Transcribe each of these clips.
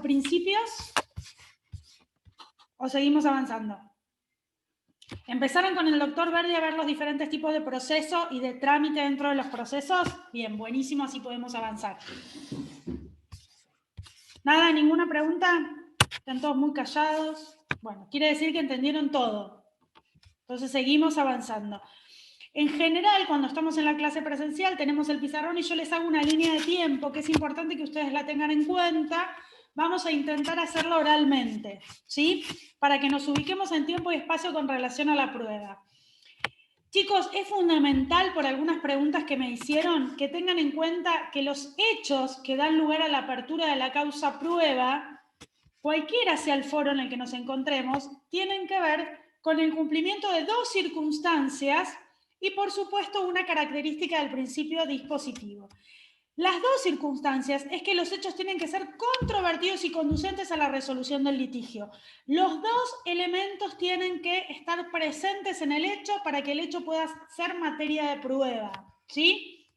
principios o seguimos avanzando? ¿Empezaron con el doctor Verdi a ver los diferentes tipos de proceso y de trámite dentro de los procesos? Bien, buenísimo, así podemos avanzar. ¿Nada? ¿Ninguna pregunta? ¿Están todos muy callados? Bueno, quiere decir que entendieron todo. Entonces seguimos avanzando. En general, cuando estamos en la clase presencial, tenemos el pizarrón y yo les hago una línea de tiempo que es importante que ustedes la tengan en cuenta. Vamos a intentar hacerlo oralmente, ¿sí? Para que nos ubiquemos en tiempo y espacio con relación a la prueba. Chicos, es fundamental, por algunas preguntas que me hicieron, que tengan en cuenta que los hechos que dan lugar a la apertura de la causa prueba, cualquiera sea el foro en el que nos encontremos, tienen que ver con el cumplimiento de dos circunstancias y, por supuesto, una característica del principio dispositivo. Las dos circunstancias es que los hechos tienen que ser controvertidos y conducentes a la resolución del litigio. Los dos elementos tienen que estar presentes en el hecho para que el hecho pueda ser materia de prueba, ¿sí?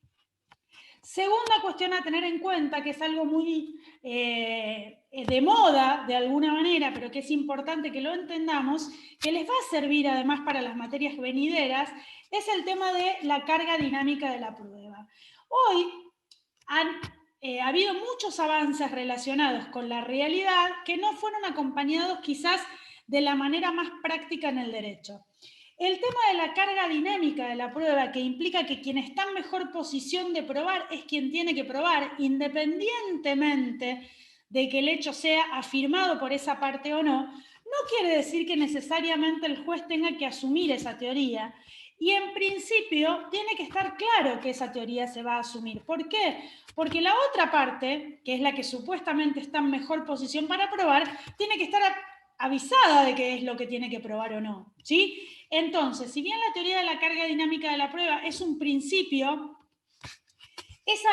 Segunda cuestión a tener en cuenta, que es algo muy de moda de alguna manera, pero que es importante que lo entendamos, que les va a servir además para las materias venideras, es el tema de la carga dinámica de la prueba. Hoy han habido muchos avances relacionados con la realidad que no fueron acompañados quizás de la manera más práctica en el derecho. El tema de la carga dinámica de la prueba, que implica que quien está en mejor posición de probar es quien tiene que probar, independientemente de que el hecho sea afirmado por esa parte o no, no quiere decir que necesariamente el juez tenga que asumir esa teoría. Y en principio tiene que estar claro que esa teoría se va a asumir. ¿Por qué? Porque la otra parte, que es la que supuestamente está en mejor posición para probar, tiene que estar avisada de qué es lo que tiene que probar o no, ¿sí? Entonces, si bien la teoría de la carga dinámica de la prueba es un principio, esa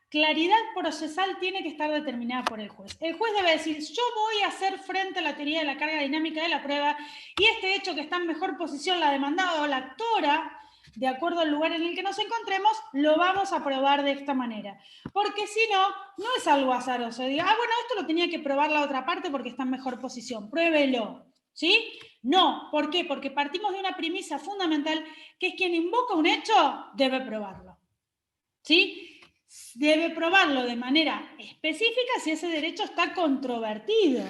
claridad procesal tiene que estar determinada por el juez. El juez debe decir, yo voy a hacer frente a la teoría de la carga dinámica de la prueba y este hecho que está en mejor posición la demandada o la actora, de acuerdo al lugar en el que nos encontremos, lo vamos a probar de esta manera. Porque si no, no es algo azaroso. Diga, bueno, esto lo tenía que probar la otra parte porque está en mejor posición. Pruébelo. ¿Sí? No. ¿Por qué? Porque partimos de una premisa fundamental que es quien invoca un hecho debe probarlo. ¿Sí? Debe probarlo de manera específica si ese derecho está controvertido,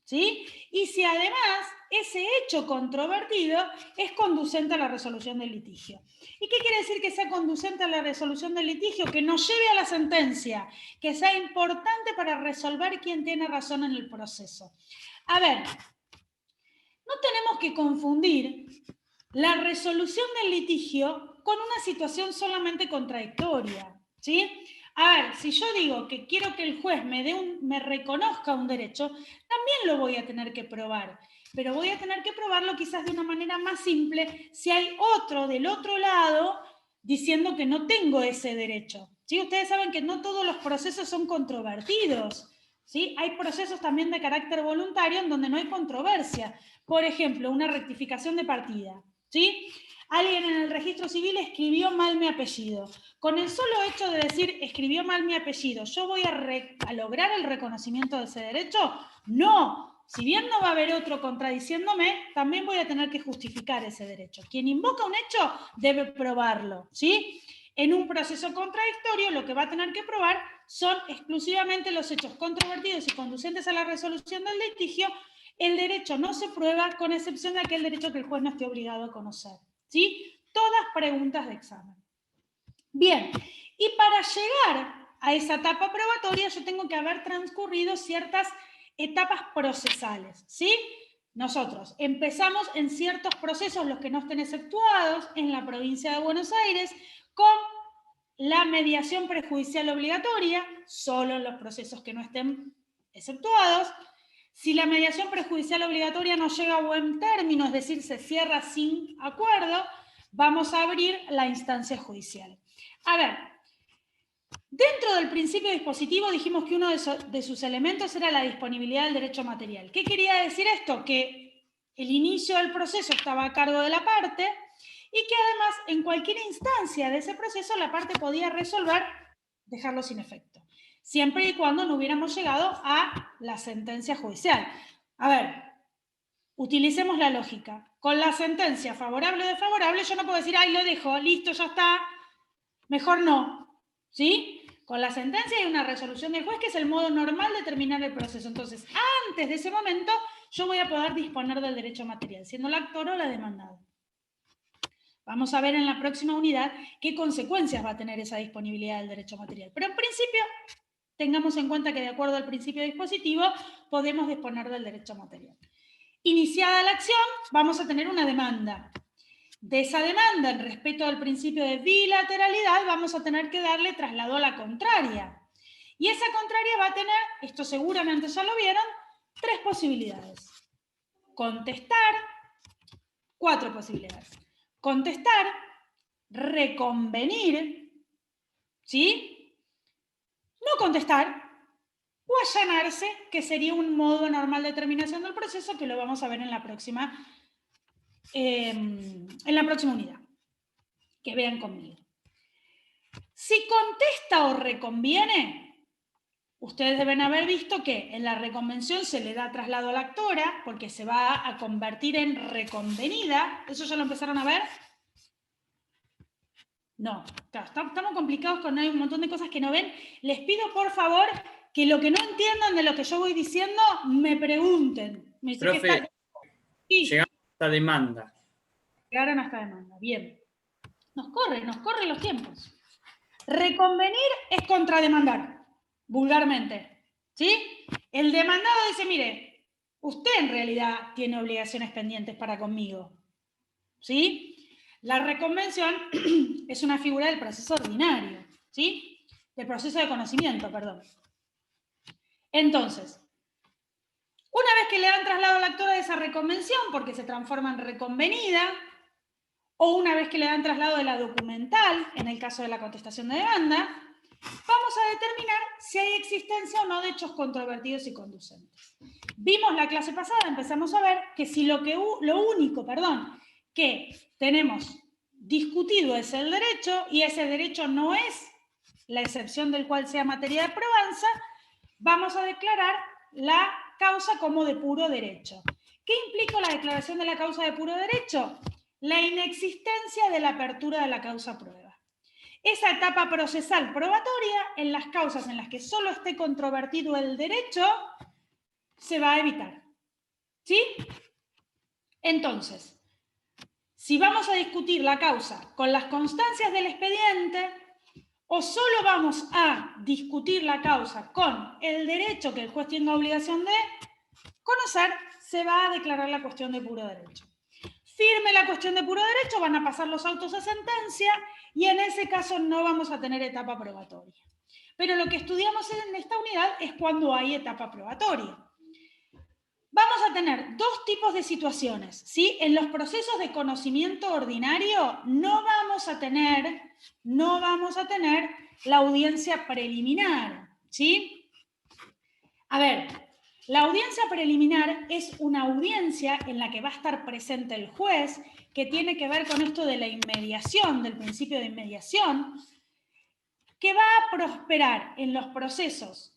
¿sí? Y si además ese hecho controvertido es conducente a la resolución del litigio. ¿Y qué quiere decir que sea conducente a la resolución del litigio? Que nos lleve a la sentencia, que sea importante para resolver quién tiene razón en el proceso. A ver, no tenemos que confundir la resolución del litigio con una situación solamente contradictoria, ¿sí? A ver, si yo digo que quiero que el juez me reconozca un derecho, también lo voy a tener que probar, pero voy a tener que probarlo quizás de una manera más simple si hay otro del otro lado diciendo que no tengo ese derecho, ¿sí? Ustedes saben que no todos los procesos son controvertidos, ¿sí? Hay procesos también de carácter voluntario en donde no hay controversia. Por ejemplo, una rectificación de partida, ¿sí? Alguien en el registro civil escribió mal mi apellido. Con el solo hecho de decir escribió mal mi apellido, ¿yo voy a lograr el reconocimiento de ese derecho? No. Si bien no va a haber otro contradiciéndome, también voy a tener que justificar ese derecho. Quien invoca un hecho debe probarlo, ¿sí? En un proceso contradictorio, lo que va a tener que probar son exclusivamente los hechos controvertidos y conducentes a la resolución del litigio. El derecho no se prueba con excepción de aquel derecho que el juez no esté obligado a conocer, ¿sí? Todas preguntas de examen. Bien, y para llegar a esa etapa probatoria yo tengo que haber transcurrido ciertas etapas procesales, ¿sí? Nosotros empezamos en ciertos procesos, los que no estén exceptuados, en la provincia de Buenos Aires, con la mediación prejudicial obligatoria, solo en los procesos que no estén exceptuados. Si la mediación prejudicial obligatoria no llega a buen término, es decir, se cierra sin acuerdo, vamos a abrir la instancia judicial. A ver, dentro del principio dispositivo dijimos que uno de sus elementos era la disponibilidad del derecho material. ¿Qué quería decir esto? Que el inicio del proceso estaba a cargo de la parte y que además en cualquier instancia de ese proceso la parte podía resolver, dejarlo sin efecto. siempre y cuando no hubiéramos llegado a la sentencia judicial. A ver, utilicemos la lógica. Con la sentencia favorable o desfavorable, yo no puedo decir, ay, lo dejo, listo, ya está, mejor no, ¿sí? Con la sentencia hay una resolución del juez que es el modo normal de terminar el proceso. Entonces, antes de ese momento, yo voy a poder disponer del derecho material, siendo el actor o la demandada. Vamos a ver en la próxima unidad qué consecuencias va a tener esa disponibilidad del derecho material. Pero en principio, tengamos en cuenta que de acuerdo al principio dispositivo, podemos disponer del derecho material. Iniciada la acción, vamos a tener una demanda. De esa demanda, en respeto al principio de bilateralidad, vamos a tener que darle traslado a la contraria. Y esa contraria va a tener, esto seguramente ya lo vieron, 3 posibilidades. Contestar, 4 posibilidades. Contestar, reconvenir, ¿sí? No contestar, o allanarse, que sería un modo normal de terminación del proceso, que lo vamos a ver en la próxima unidad. Que vean conmigo. Si contesta o reconviene, ustedes deben haber visto que en la reconvención se le da traslado a la actora porque se va a convertir en reconvenida. ¿Eso ya lo empezaron a ver? No, claro, estamos complicados con hay un montón de cosas que no ven. Les pido por favor que lo que no entiendan de lo que yo voy diciendo me pregunten. Me dice, profe, ¿qué está? Sí. llegamos hasta demanda. Llegaron hasta demanda, bien. Nos corren los tiempos. Reconvenir es contrademandar, vulgarmente, ¿sí? El demandado dice, mire, usted en realidad tiene obligaciones pendientes para conmigo, ¿sí? La reconvención es una figura del proceso ordinario, ¿sí? Del proceso de conocimiento, perdón. Entonces, una vez que le dan traslado a la actora de esa reconvención, porque se transforma en reconvenida, o una vez que le dan traslado de la documental, en el caso de la contestación de demanda, vamos a determinar si hay existencia o no de hechos controvertidos y conducentes. Vimos la clase pasada, empezamos a ver que si lo único que tenemos discutido es el derecho, y ese derecho no es la excepción del cual sea materia de probanza, vamos a declarar la causa como de puro derecho. ¿Qué implica la declaración de la causa de puro derecho? La inexistencia de la apertura de la causa prueba. Esa etapa procesal probatoria en las causas en las que solo esté controvertido el derecho se va a evitar. ¿Sí? Entonces, si vamos a discutir la causa con las constancias del expediente o solo vamos a discutir la causa con el derecho que el juez tiene obligación de conocer, se va a declarar la cuestión de puro derecho. Firme la cuestión de puro derecho, van a pasar los autos a sentencia y en ese caso no vamos a tener etapa probatoria. Pero lo que estudiamos en esta unidad es cuando hay etapa probatoria. Vamos a tener 2 tipos de situaciones, ¿sí? En los procesos de conocimiento ordinario no vamos a tener la audiencia preliminar, ¿sí? A ver, la audiencia preliminar es una audiencia en la que va a estar presente el juez, que tiene que ver con esto de la inmediación, del principio de inmediación, que va a prosperar en los procesos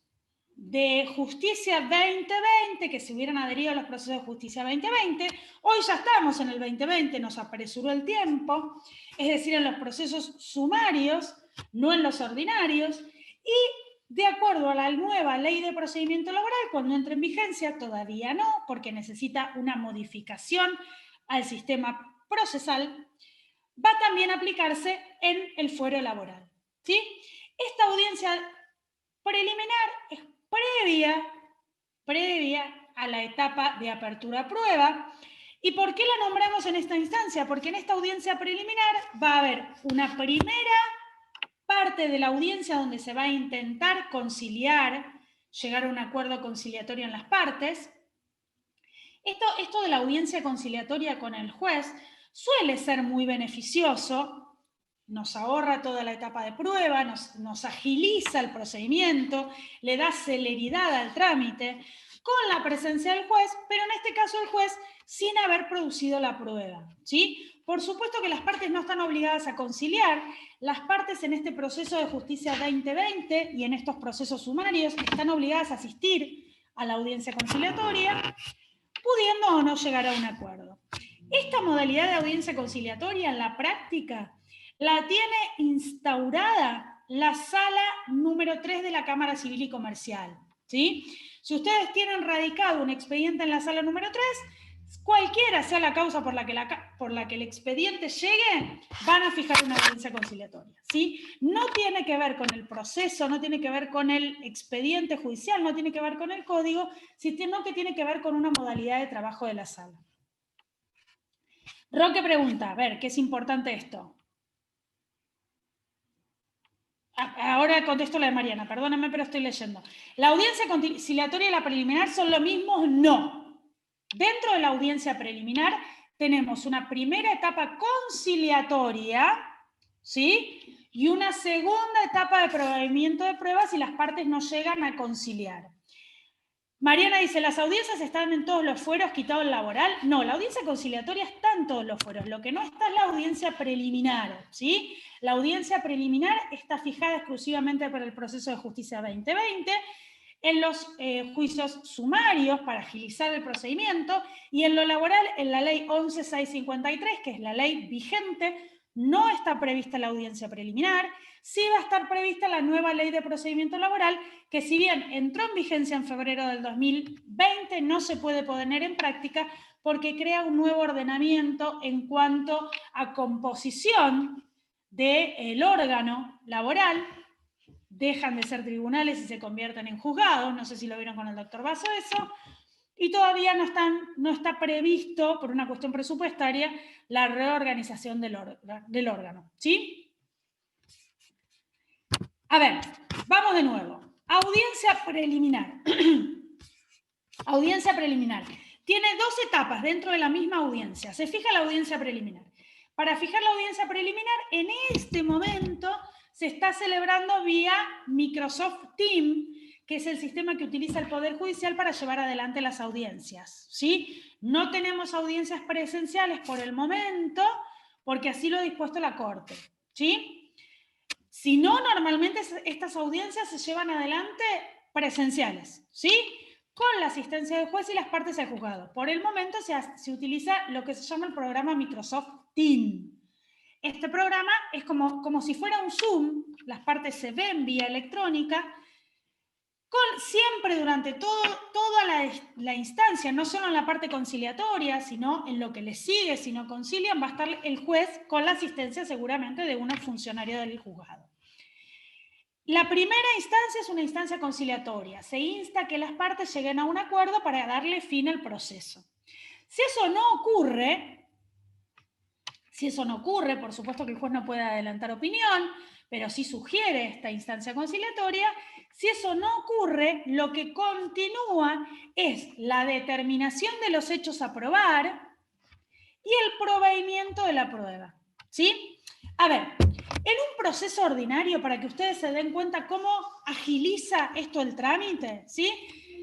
de Justicia 2020, que se hubieran adherido a los procesos de Justicia 2020, hoy ya estamos en el 2020, nos apresuró el tiempo, es decir, en los procesos sumarios, no en los ordinarios, y de acuerdo a la nueva ley de procedimiento laboral, cuando entre en vigencia, todavía no, porque necesita una modificación al sistema procesal, va también a aplicarse en el fuero laboral, ¿sí? Esta audiencia preliminar es previa a la etapa de apertura a prueba. ¿Y por qué la nombramos en esta instancia? Porque en esta audiencia preliminar va a haber una primera parte de la audiencia donde se va a intentar conciliar, llegar a un acuerdo conciliatorio en las partes. Esto de la audiencia conciliatoria con el juez suele ser muy beneficioso, nos ahorra toda la etapa de prueba, nos agiliza el procedimiento, le da celeridad al trámite, con la presencia del juez, pero en este caso el juez sin haber producido la prueba, ¿sí? Por supuesto que las partes no están obligadas a conciliar. Las partes en este proceso de justicia 2020 y en estos procesos sumarios están obligadas a asistir a la audiencia conciliatoria, pudiendo o no llegar a un acuerdo. Esta modalidad de audiencia conciliatoria en la práctica la tiene instaurada la sala número 3 de la Cámara Civil y Comercial, ¿sí? Si ustedes tienen radicado un expediente en la sala número 3, cualquiera sea la causa por la que el expediente llegue, van a fijar una audiencia conciliatoria, ¿sí? No tiene que ver con el proceso, no tiene que ver con el expediente judicial, no tiene que ver con el código, sino que tiene que ver con una modalidad de trabajo de la sala. Roque pregunta, a ver, ¿qué es importante esto? Ahora contesto la de Mariana, perdóname, pero estoy leyendo. ¿La audiencia conciliatoria y la preliminar son lo mismo? No. Dentro de la audiencia preliminar tenemos una primera etapa conciliatoria, ¿sí? Y una segunda etapa de probamiento de pruebas si las partes no llegan a conciliar. Mariana dice, ¿las audiencias están en todos los fueros quitado el laboral? No, la audiencia conciliatoria está en todos los fueros. Lo que no está es la audiencia preliminar, ¿sí? La audiencia preliminar está fijada exclusivamente para el proceso de justicia 2020, en los juicios sumarios para agilizar el procedimiento, y en lo laboral, en la ley 11.653, que es la ley vigente, no está prevista la audiencia preliminar. Sí va a estar prevista la nueva ley de procedimiento laboral, que si bien entró en vigencia en febrero del 2020, no se puede poner en práctica porque crea un nuevo ordenamiento en cuanto a composición del órgano laboral. Dejan de ser tribunales y se convierten en juzgados, no sé si lo vieron con el doctor Basso eso, y todavía no está previsto, por una cuestión presupuestaria, la reorganización del órgano, ¿sí? A ver, vamos de nuevo. Audiencia preliminar. Audiencia preliminar. Tiene dos etapas dentro de la misma audiencia. Se fija la audiencia preliminar. Para fijar la audiencia preliminar, en este momento se está celebrando vía Microsoft Teams, que es el sistema que utiliza el Poder Judicial para llevar adelante las audiencias, ¿sí? No tenemos audiencias presenciales por el momento, porque así lo ha dispuesto la Corte, ¿sí? Si no, normalmente estas audiencias se llevan adelante presenciales, ¿sí? Con la asistencia del juez y las partes del juzgado. Por el momento se utiliza lo que se llama el programa Microsoft Teams. Este programa es como si fuera un Zoom, las partes se ven vía electrónica, siempre durante toda la instancia, no solo en la parte conciliatoria, sino en lo que le sigue, si no concilian, va a estar el juez con la asistencia seguramente de un funcionario del juzgado. La primera instancia es una instancia conciliatoria. Se insta que las partes lleguen a un acuerdo para darle fin al proceso. Si eso no ocurre, por supuesto que el juez no puede adelantar opinión, pero sí sugiere esta instancia conciliatoria. Si eso no ocurre, lo que continúa es la determinación de los hechos a probar y el proveimiento de la prueba, ¿sí? A ver, en un proceso ordinario, para que ustedes se den cuenta cómo agiliza esto el trámite, ¿sí?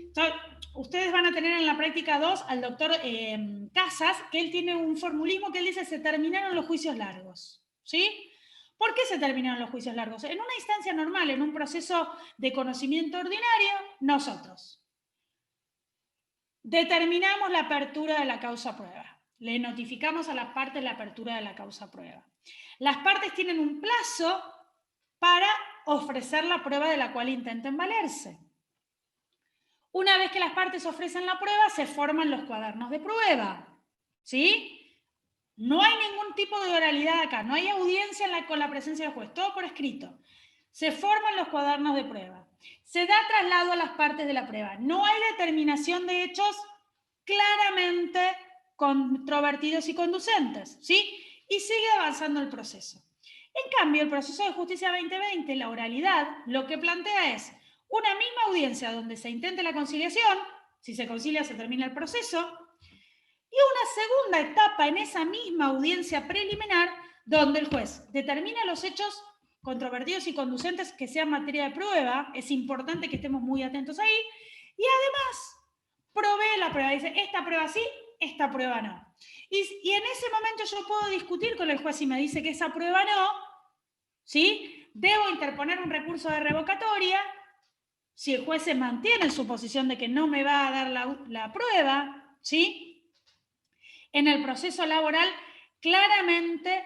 Entonces, ustedes van a tener en la práctica 2 al doctor Casas, que él tiene un formulismo que él dice, se terminaron los juicios largos, ¿sí? ¿Por qué se terminaron los juicios largos? En una instancia normal, en un proceso de conocimiento ordinario, nosotros determinamos la apertura de la causa prueba. Le notificamos a las partes la apertura de la causa prueba. Las partes tienen un plazo para ofrecer la prueba de la cual intenten valerse. Una vez que las partes ofrecen la prueba, se forman los cuadernos de prueba, ¿sí? No hay ningún tipo de oralidad acá, no hay audiencia con la presencia del juez, todo por escrito. Se forman los cuadernos de prueba. Se da traslado a las partes de la prueba. No hay determinación de hechos claramente controvertidos y conducentes, ¿sí? Y sigue avanzando el proceso. En cambio, el proceso de justicia 2020, la oralidad, lo que plantea es una misma audiencia donde se intente la conciliación, si se concilia se termina el proceso, y una segunda etapa en esa misma audiencia preliminar donde el juez determina los hechos controvertidos y conducentes que sean materia de prueba. Es importante que estemos muy atentos ahí, y además provee la prueba, dice esta prueba sí, esta prueba no. Y en ese momento yo puedo discutir con el juez si me dice que esa prueba no, ¿sí? Debo interponer un recurso de revocatoria. Si el juez se mantiene en su posición de que no me va a dar la prueba, ¿sí? En el proceso laboral, claramente,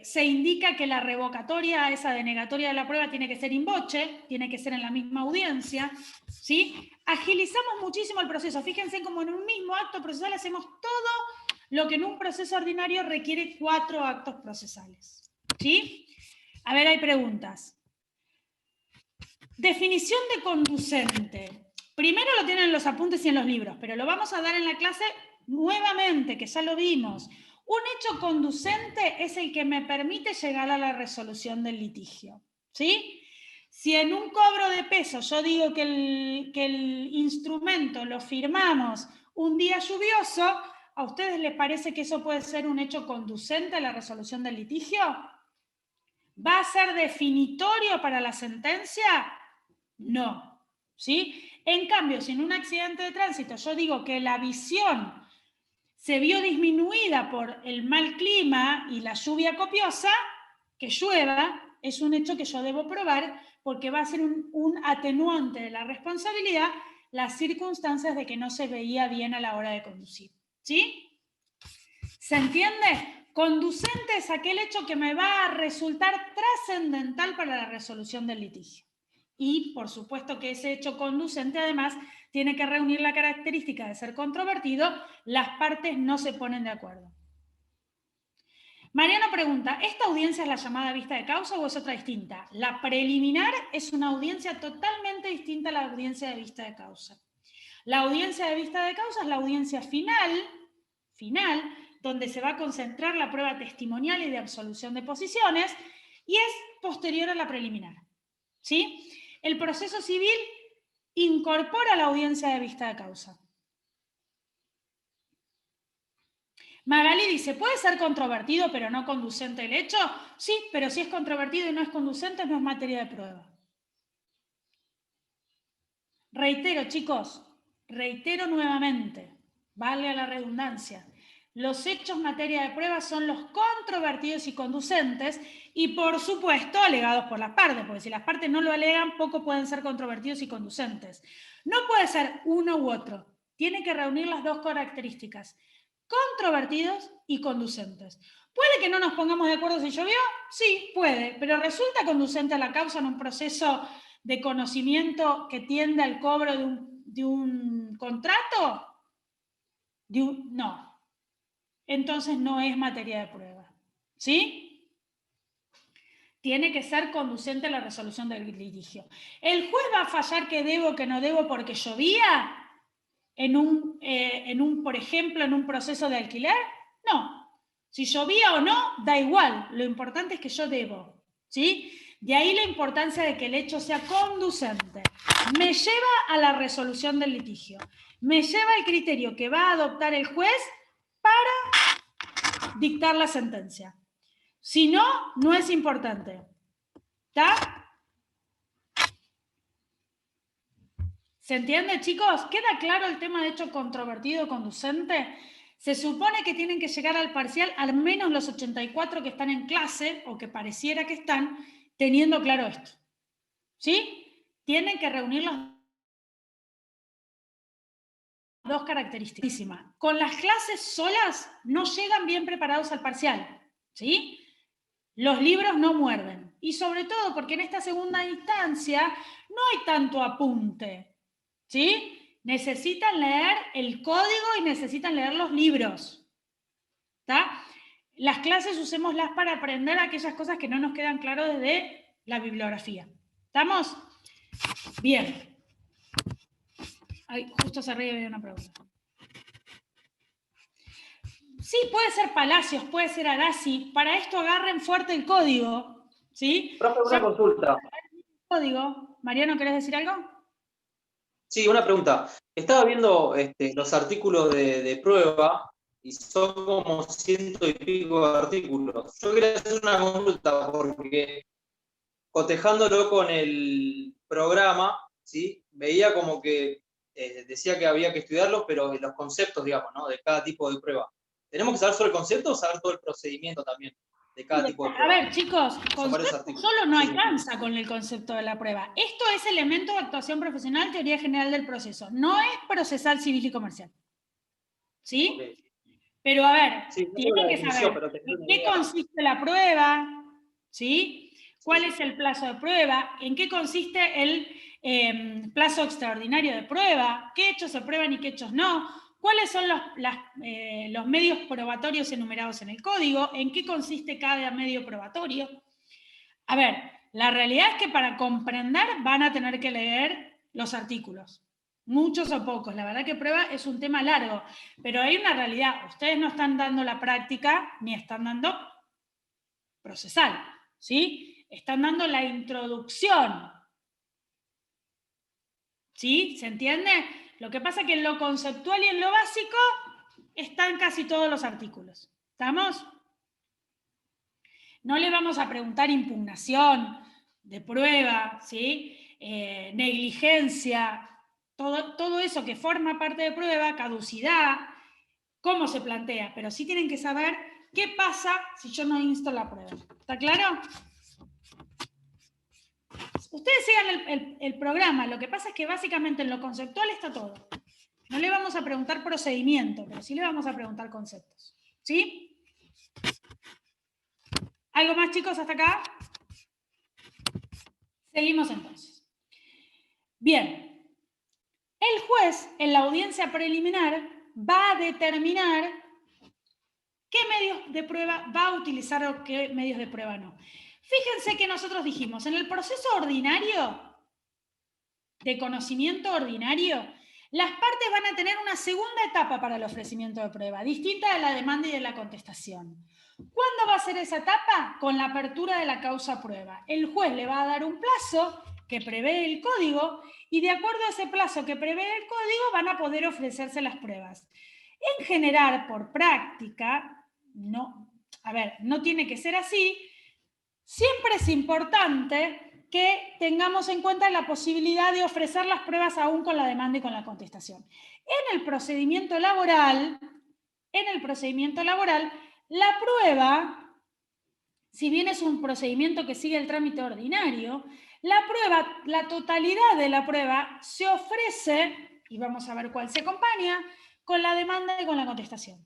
se indica que la revocatoria, esa denegatoria de la prueba, tiene que ser in voce, tiene que ser en la misma audiencia, ¿sí? Agilizamos muchísimo el proceso. Fíjense como en un mismo acto procesal hacemos todo lo que en un proceso ordinario requiere 4 actos procesales, ¿sí? A ver, hay preguntas. Definición de conducente. Primero lo tienen en los apuntes y en los libros, pero lo vamos a dar en la clase nuevamente, que ya lo vimos. Un hecho conducente es el que me permite llegar a la resolución del litigio, ¿sí? Si en un cobro de peso yo digo que el instrumento lo firmamos un día lluvioso, ¿a ustedes les parece que eso puede ser un hecho conducente a la resolución del litigio? ¿Va a ser definitorio para la sentencia? No, ¿sí? En cambio, si en un accidente de tránsito yo digo que la visión se vio disminuida por el mal clima y la lluvia copiosa, que llueva, es un hecho que yo debo probar porque va a ser un atenuante de la responsabilidad las circunstancias de que no se veía bien a la hora de conducir, ¿sí? ¿Se entiende? Conducente es aquel hecho que me va a resultar trascendental para la resolución del litigio. Y, por supuesto, que ese hecho conducente, además, tiene que reunir la característica de ser controvertido. Las partes no se ponen de acuerdo. Mariano pregunta, ¿esta audiencia es la llamada vista de causa o es otra distinta? La preliminar es una audiencia totalmente distinta a la audiencia de vista de causa. La audiencia de vista de causa es la audiencia final, donde se va a concentrar la prueba testimonial y de absolución de posiciones, y es posterior a la preliminar, ¿sí? El proceso civil incorpora la audiencia de vista de causa. Magali dice, ¿puede ser controvertido pero no conducente el hecho? Sí, pero si es controvertido y no es conducente, no es materia de prueba. Reitero, chicos, reitero nuevamente, vale a la redundancia. Los hechos materia de prueba son los controvertidos y conducentes y, por supuesto, alegados por las partes, porque si las partes no lo alegan, poco pueden ser controvertidos y conducentes. No puede ser uno u otro. Tiene que reunir las dos características, controvertidos y conducentes. ¿Puede que no nos pongamos de acuerdo si llovió? Sí, puede, pero ¿resulta conducente a la causa en un proceso de conocimiento que tiende al cobro de un contrato? No. Entonces no es materia de prueba. ¿Sí? Tiene que ser conducente a la resolución del litigio. ¿El juez va a fallar que debo o que no debo porque llovía? Por ejemplo, en un proceso de alquiler? No. Si llovía o no, da igual. Lo importante es que yo debo. ¿Sí? De ahí la importancia de que el hecho sea conducente. Me lleva a la resolución del litigio. Me lleva al criterio que va a adoptar el juez para dictar la sentencia. Si no, no es importante. ¿Está? ¿Se entiende, chicos? ¿Queda claro el tema de hecho controvertido conducente? Se supone que tienen que llegar al parcial al menos los 84 que están en clase, o que pareciera que están, teniendo claro esto. ¿Sí? Tienen que reunir las dos características. Con las clases solas no llegan bien preparados al parcial. ¿Sí? Los libros no muerden. Y sobre todo porque en esta segunda instancia no hay tanto apunte. ¿Sí? Necesitan leer el código y necesitan leer los libros. ¿Está? Las clases usémoslas para aprender aquellas cosas que no nos quedan claras desde la bibliografía. ¿Estamos? Bien. Ay, justo se ríe de una pregunta. Sí, puede ser Palacios, puede ser Arasi. Para esto agarren fuerte el código. ¿Sí? Profe, una consulta. Código. Mariano, ¿querés decir algo? Sí, una pregunta. Estaba viendo los artículos de prueba y son como 100 y pico de artículos. Yo quería hacer una consulta porque cotejándolo con el programa, ¿sí? Veía como que decía que había que estudiarlos, pero los conceptos, digamos, ¿no? De cada tipo de prueba. ¿Tenemos que saber solo el concepto o saber todo el procedimiento también de cada tipo de A prueba? ver, chicos, Son varios concepto artículos. solo no Sí, sí. alcanza con el concepto de la prueba. Esto es elemento de actuación profesional, teoría general del proceso. No es procesal, civil y comercial. ¿Sí? Okay. Pero a ver, Sí, no tengo tienen la que definición, saber pero tener en una qué idea. consiste la prueba, ¿sí? Sí, ¿Cuál sí. es el plazo de prueba? ¿En qué consiste el plazo extraordinario de prueba? ¿Qué hechos se prueban y qué hechos no? ¿Cuáles son los medios probatorios enumerados en el código? ¿En qué consiste cada medio probatorio? A ver, la realidad es que para comprender van a tener que leer los artículos. Muchos o pocos. La verdad que prueba es un tema largo, pero hay una realidad. Ustedes no están dando la práctica ni están dando procesal, ¿sí? Están dando la introducción. ¿Sí? ¿Se entiende? Lo que pasa es que en lo conceptual y en lo básico están casi todos los artículos. ¿Estamos? No le vamos a preguntar impugnación de prueba, ¿sí? Negligencia, todo eso que forma parte de prueba, caducidad, cómo se plantea, pero sí tienen que saber qué pasa si yo no insto la prueba. ¿Está claro? Ustedes sigan el programa, lo que pasa es que básicamente en lo conceptual está todo. No le vamos a preguntar procedimiento, pero sí le vamos a preguntar conceptos. ¿Sí? ¿Algo más, chicos, hasta acá? Seguimos entonces. Bien, el juez en la audiencia preliminar va a determinar qué medios de prueba va a utilizar o qué medios de prueba no. Fíjense que nosotros dijimos, en el proceso ordinario, de conocimiento ordinario, las partes van a tener una segunda etapa para el ofrecimiento de prueba, distinta de la demanda y de la contestación. ¿Cuándo va a ser esa etapa? Con la apertura de la causa prueba. El juez le va a dar un plazo que prevé el código y de acuerdo a ese plazo que prevé el código van a poder ofrecerse las pruebas. En general, por práctica, no tiene que ser así. Siempre es importante que tengamos en cuenta la posibilidad de ofrecer las pruebas aún con la demanda y con la contestación. En el procedimiento laboral, la prueba, si bien es un procedimiento que sigue el trámite ordinario, la totalidad de la prueba se ofrece, y vamos a ver cuál se acompaña, con la demanda y con la contestación.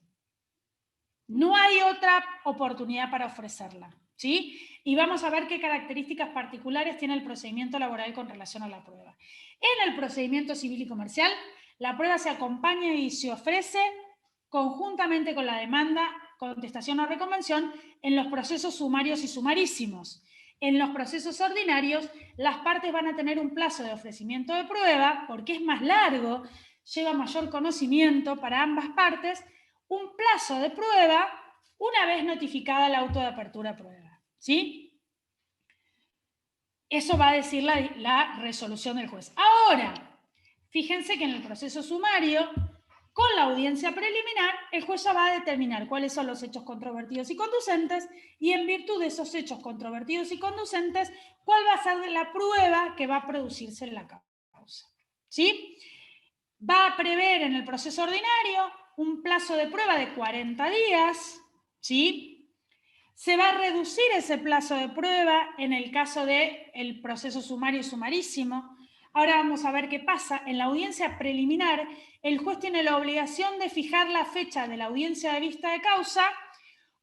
No hay otra oportunidad para ofrecerla, ¿sí? Y vamos a ver qué características particulares tiene el procedimiento laboral con relación a la prueba. En el procedimiento civil y comercial, la prueba se acompaña y se ofrece conjuntamente con la demanda, contestación o reconvención en los procesos sumarios y sumarísimos. En los procesos ordinarios, las partes van a tener un plazo de ofrecimiento de prueba, porque es más largo, lleva mayor conocimiento para ambas partes, un plazo de prueba una vez notificada el auto de apertura a prueba. ¿Sí? Eso va a decir la resolución del juez. Ahora, fíjense que en el proceso sumario, con la audiencia preliminar, el juez ya va a determinar cuáles son los hechos controvertidos y conducentes y en virtud de esos hechos controvertidos y conducentes, cuál va a ser la prueba que va a producirse en la causa. ¿Sí? Va a prever en el proceso ordinario un plazo de prueba de 40 días, ¿sí? Se va a reducir ese plazo de prueba en el caso del proceso sumario y sumarísimo. Ahora vamos a ver qué pasa. En la audiencia preliminar, el juez tiene la obligación de fijar la fecha de la audiencia de vista de causa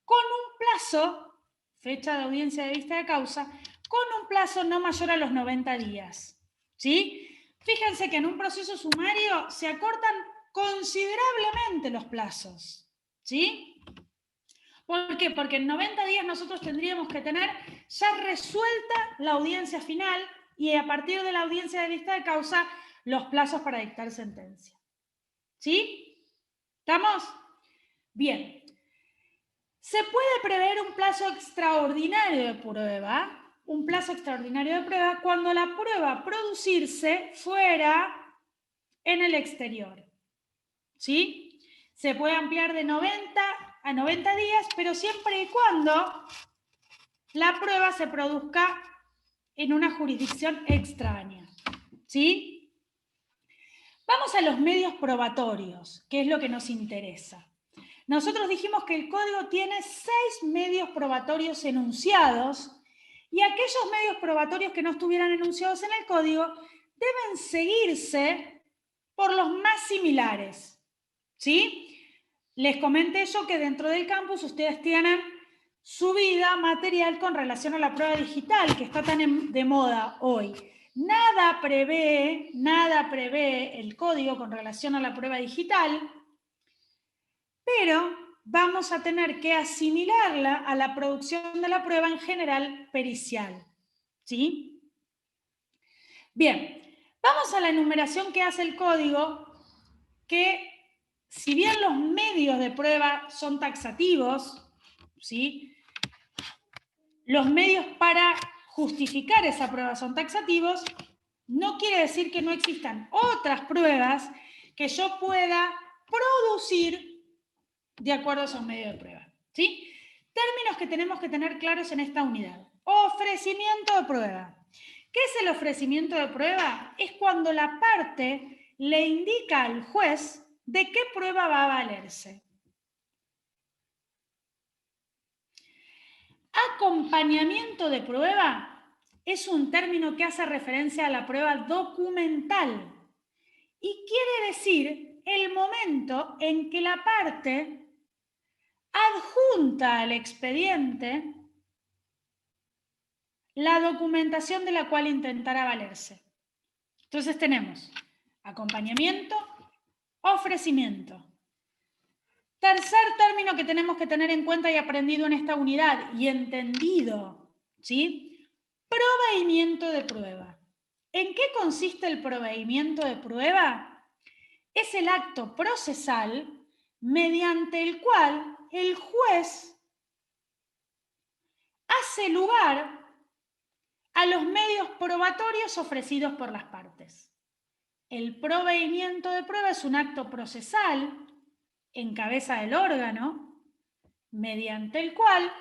con un plazo, fecha de audiencia de vista de causa, con un plazo no mayor a los 90 días, ¿sí? Fíjense que en un proceso sumario se acortan considerablemente los plazos, ¿sí? ¿Por qué? Porque en 90 días nosotros tendríamos que tener ya resuelta la audiencia final y a partir de la audiencia de vista de causa los plazos para dictar sentencia. ¿Sí? ¿Estamos? Bien. Se puede prever un plazo extraordinario de prueba, cuando la prueba a producirse fuera en el exterior. ¿Sí? Se puede ampliar de 90 a 90 días, pero siempre y cuando la prueba se produzca en una jurisdicción extraña. ¿Sí? Vamos a los medios probatorios, que es lo que nos interesa. Nosotros dijimos que el código tiene 6 medios probatorios enunciados y aquellos medios probatorios que no estuvieran enunciados en el código deben seguirse por los más similares. ¿Sí? Les comenté yo que dentro del campus ustedes tienen subida material con relación a la prueba digital, que está tan de moda hoy. Nada prevé el código con relación a la prueba digital, pero vamos a tener que asimilarla a la producción de la prueba en general pericial. ¿Sí? Bien, vamos a la enumeración que hace el código, que si bien los medios de prueba son taxativos, ¿sí? Los medios para justificar esa prueba son taxativos, no quiere decir que no existan otras pruebas que yo pueda producir de acuerdo a esos medios de prueba. ¿Sí? Términos que tenemos que tener claros en esta unidad. Ofrecimiento de prueba. ¿Qué es el ofrecimiento de prueba? Es cuando la parte le indica al juez de qué prueba va a valerse. Acompañamiento de prueba es un término que hace referencia a la prueba documental y quiere decir el momento en que la parte adjunta al expediente la documentación de la cual intentará valerse. Entonces tenemos acompañamiento, ofrecimiento. Tercer término que tenemos que tener en cuenta y aprendido en esta unidad y entendido, ¿sí? Proveimiento de prueba. ¿En qué consiste el proveimiento de prueba? Es el acto procesal mediante el cual el juez hace lugar a los medios probatorios ofrecidos por las partes. El proveimiento de prueba es un acto procesal en cabeza del órgano, mediante el cual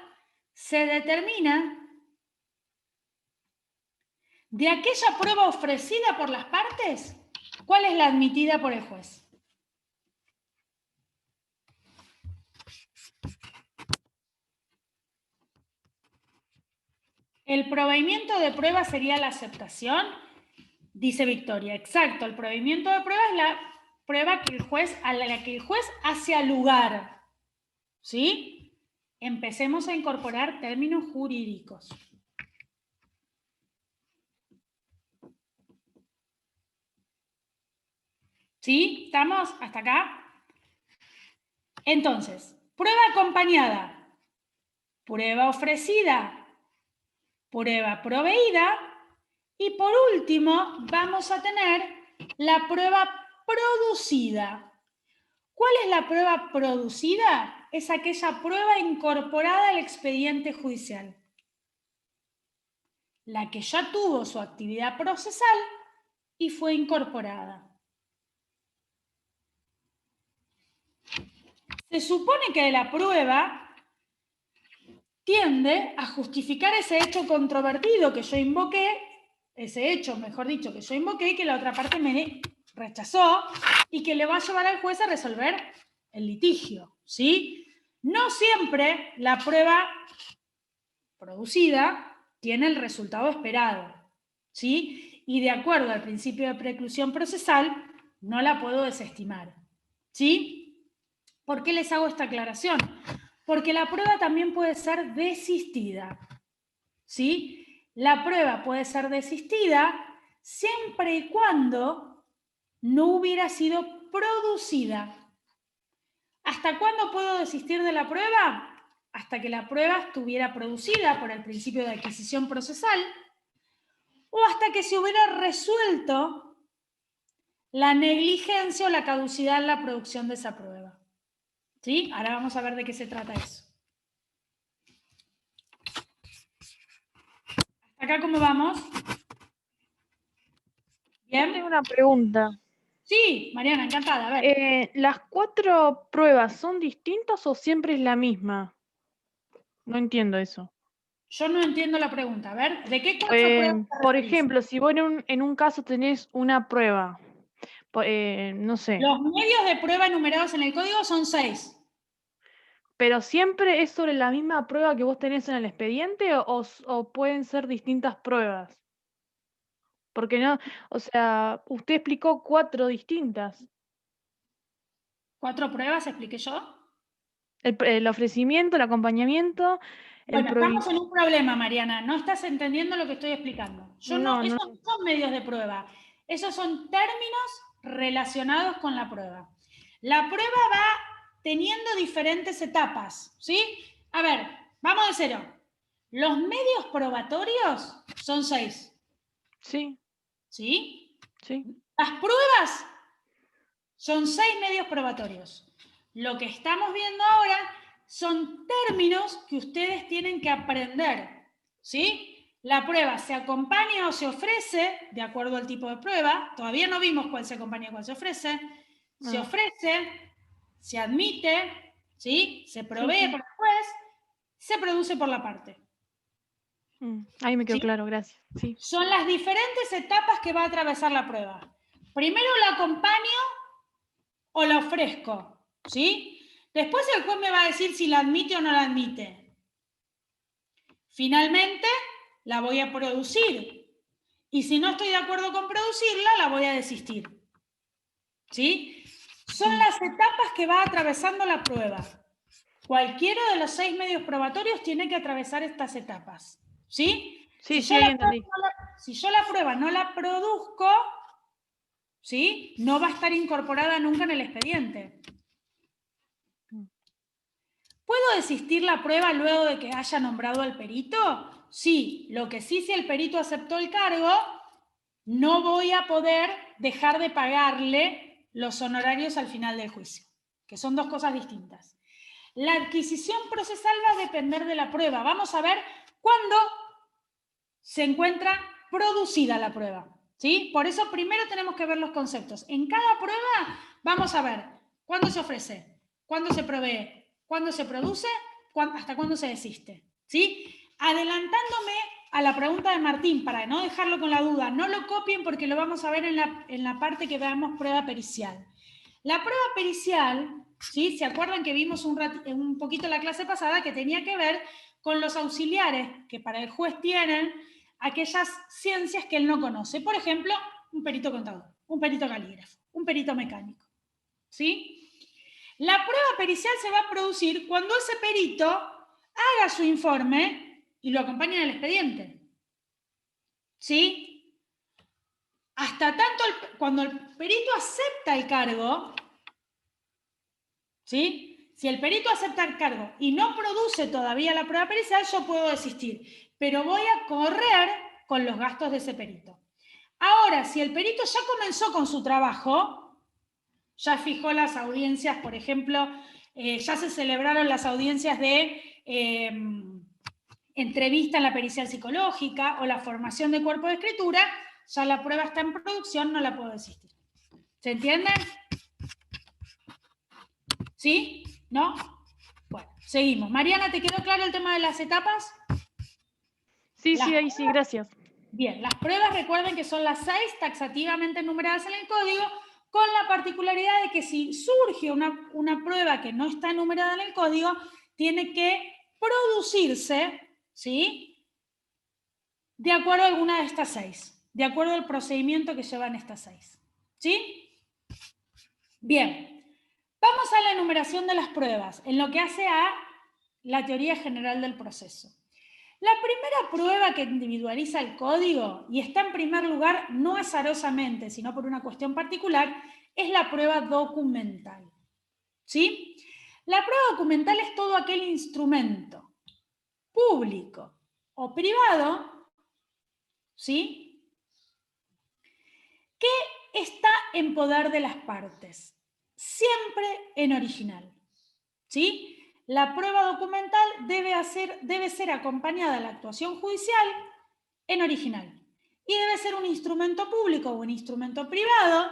se determina de aquella prueba ofrecida por las partes, cuál es la admitida por el juez. El proveimiento de prueba sería la aceptación, dice Victoria. Exacto, el proveimiento de prueba es la prueba que a la que el juez hace lugar. ¿Sí? Empecemos a incorporar términos jurídicos. ¿Sí? ¿Estamos hasta acá? Entonces, prueba acompañada, prueba ofrecida, prueba proveída y por último vamos a tener la prueba producida. ¿Cuál es la prueba producida? Es aquella prueba incorporada al expediente judicial. La que ya tuvo su actividad procesal y fue incorporada. Se supone que la prueba tiende a justificar ese hecho controvertido que yo invoqué, ese hecho, mejor dicho, que yo invoqué y que la otra parte me rechazó y que le va a llevar al juez a resolver el litigio, ¿sí? No siempre la prueba producida tiene el resultado esperado, ¿sí? Y de acuerdo al principio de preclusión procesal, no la puedo desestimar, ¿sí? ¿Por qué les hago esta aclaración? Porque la prueba también puede ser desistida, ¿sí? La prueba puede ser desistida siempre y cuando no hubiera sido producida. ¿Hasta cuándo puedo desistir de la prueba? Hasta que la prueba estuviera producida por el principio de adquisición procesal o hasta que se hubiera resuelto la negligencia o la caducidad en la producción de esa prueba. ¿Sí? Ahora vamos a ver de qué se trata eso. ¿Hasta acá cómo vamos? ¿Bien? Tengo una pregunta. Sí, Mariana, encantada. A ver. ¿Las 4 pruebas son distintas o siempre es la misma? No entiendo eso. Yo no entiendo la pregunta. A ver, ¿de qué 4 pruebas te Por referís? ejemplo, si vos en un caso tenés una prueba, No sé. Los medios de prueba enumerados en el código son 6. ¿Pero siempre es sobre la misma prueba que vos tenés en el expediente o pueden ser distintas pruebas? Porque no, o sea, usted explicó 4 distintas. 4 pruebas, expliqué yo. El ofrecimiento, el acompañamiento, el Bueno, estamos en un problema, Mariana. No estás entendiendo lo que estoy explicando. Esos no son medios de prueba. Esos son términos relacionados con la prueba. La prueba va teniendo diferentes etapas, ¿sí? A ver, vamos de cero. Los medios probatorios son 6. Sí. ¿Sí? Sí. Las pruebas son 6 medios probatorios. Lo que estamos viendo ahora son términos que ustedes tienen que aprender, ¿sí? La prueba se acompaña o se ofrece, de acuerdo al tipo de prueba. Todavía no vimos cuál se acompaña y cuál se ofrece. Se ofrece, se admite, ¿sí? Se provee por el juez, se produce por la parte. Ahí me quedó ¿Sí? claro, gracias. Sí. Son las diferentes etapas que va a atravesar la prueba. Primero la acompaño o la ofrezco, ¿sí? Después el juez me va a decir si la admite o no la admite. Finalmente, la voy a producir. Y si no estoy de acuerdo con producirla, la voy a desistir. ¿Sí? Son las etapas que va atravesando la prueba. Cualquiera de los 6 medios probatorios tiene que atravesar estas etapas. ¿Sí? Sí, sí, ahí entendí. Si yo la prueba no la produzco, ¿sí? No va a estar incorporada nunca en el expediente. ¿Puedo desistir la prueba luego de que haya nombrado al perito? Sí, lo que sí, si el perito aceptó el cargo, no voy a poder dejar de pagarle los honorarios al final del juicio, que son 2 cosas distintas. La adquisición procesal va a depender de la prueba. Vamos a ver cuándo se encuentra producida la prueba, ¿sí? Por eso primero tenemos que ver los conceptos. En cada prueba vamos a ver cuándo se ofrece, cuándo se provee, cuándo se produce, hasta cuándo se desiste, ¿sí? Adelantándome a la pregunta de Martín, para no dejarlo con la duda, no lo copien porque lo vamos a ver en la parte que veamos prueba pericial. La prueba pericial, ¿sí? ¿Se acuerdan que vimos un poquito la clase pasada que tenía que ver con los auxiliares que para el juez tienen aquellas ciencias que él no conoce? Por ejemplo, un perito contador, un perito calígrafo, un perito mecánico, ¿sí? La prueba pericial se va a producir cuando ese perito haga su informe y lo acompañe en el expediente, ¿sí? Hasta tanto, cuando el perito acepta el cargo, ¿sí? Si el perito acepta el cargo y no produce todavía la prueba pericial, yo puedo desistir, pero voy a correr con los gastos de ese perito. Ahora, si el perito ya comenzó con su trabajo, ya fijó las audiencias, por ejemplo, ya se celebraron las audiencias de entrevista en la pericial psicológica o la formación de cuerpo de escritura, ya la prueba está en producción, no la puedo desistir. ¿Se entiende? ¿Sí? ¿No? Bueno, seguimos. Mariana, ¿te quedó claro el tema de las etapas? Sí, sí, ahí sí, gracias. Bien, las pruebas recuerden que son las 6 taxativamente numeradas en el código, con la particularidad de que si surge una prueba que no está enumerada en el código, tiene que producirse, ¿sí? De acuerdo a alguna de estas 6, de acuerdo al procedimiento que llevan estas 6. ¿Sí? Bien, vamos a la enumeración de las pruebas, en lo que hace a la teoría general del proceso. La primera prueba que individualiza el código, y está en primer lugar no azarosamente, sino por una cuestión particular, es la prueba documental. ¿Sí? La prueba documental es todo aquel instrumento público o privado, ¿sí?, que está en poder de las partes, siempre en original. ¿Sí? La prueba documental debe ser acompañada de la actuación judicial en original. Y debe ser un instrumento público o un instrumento privado,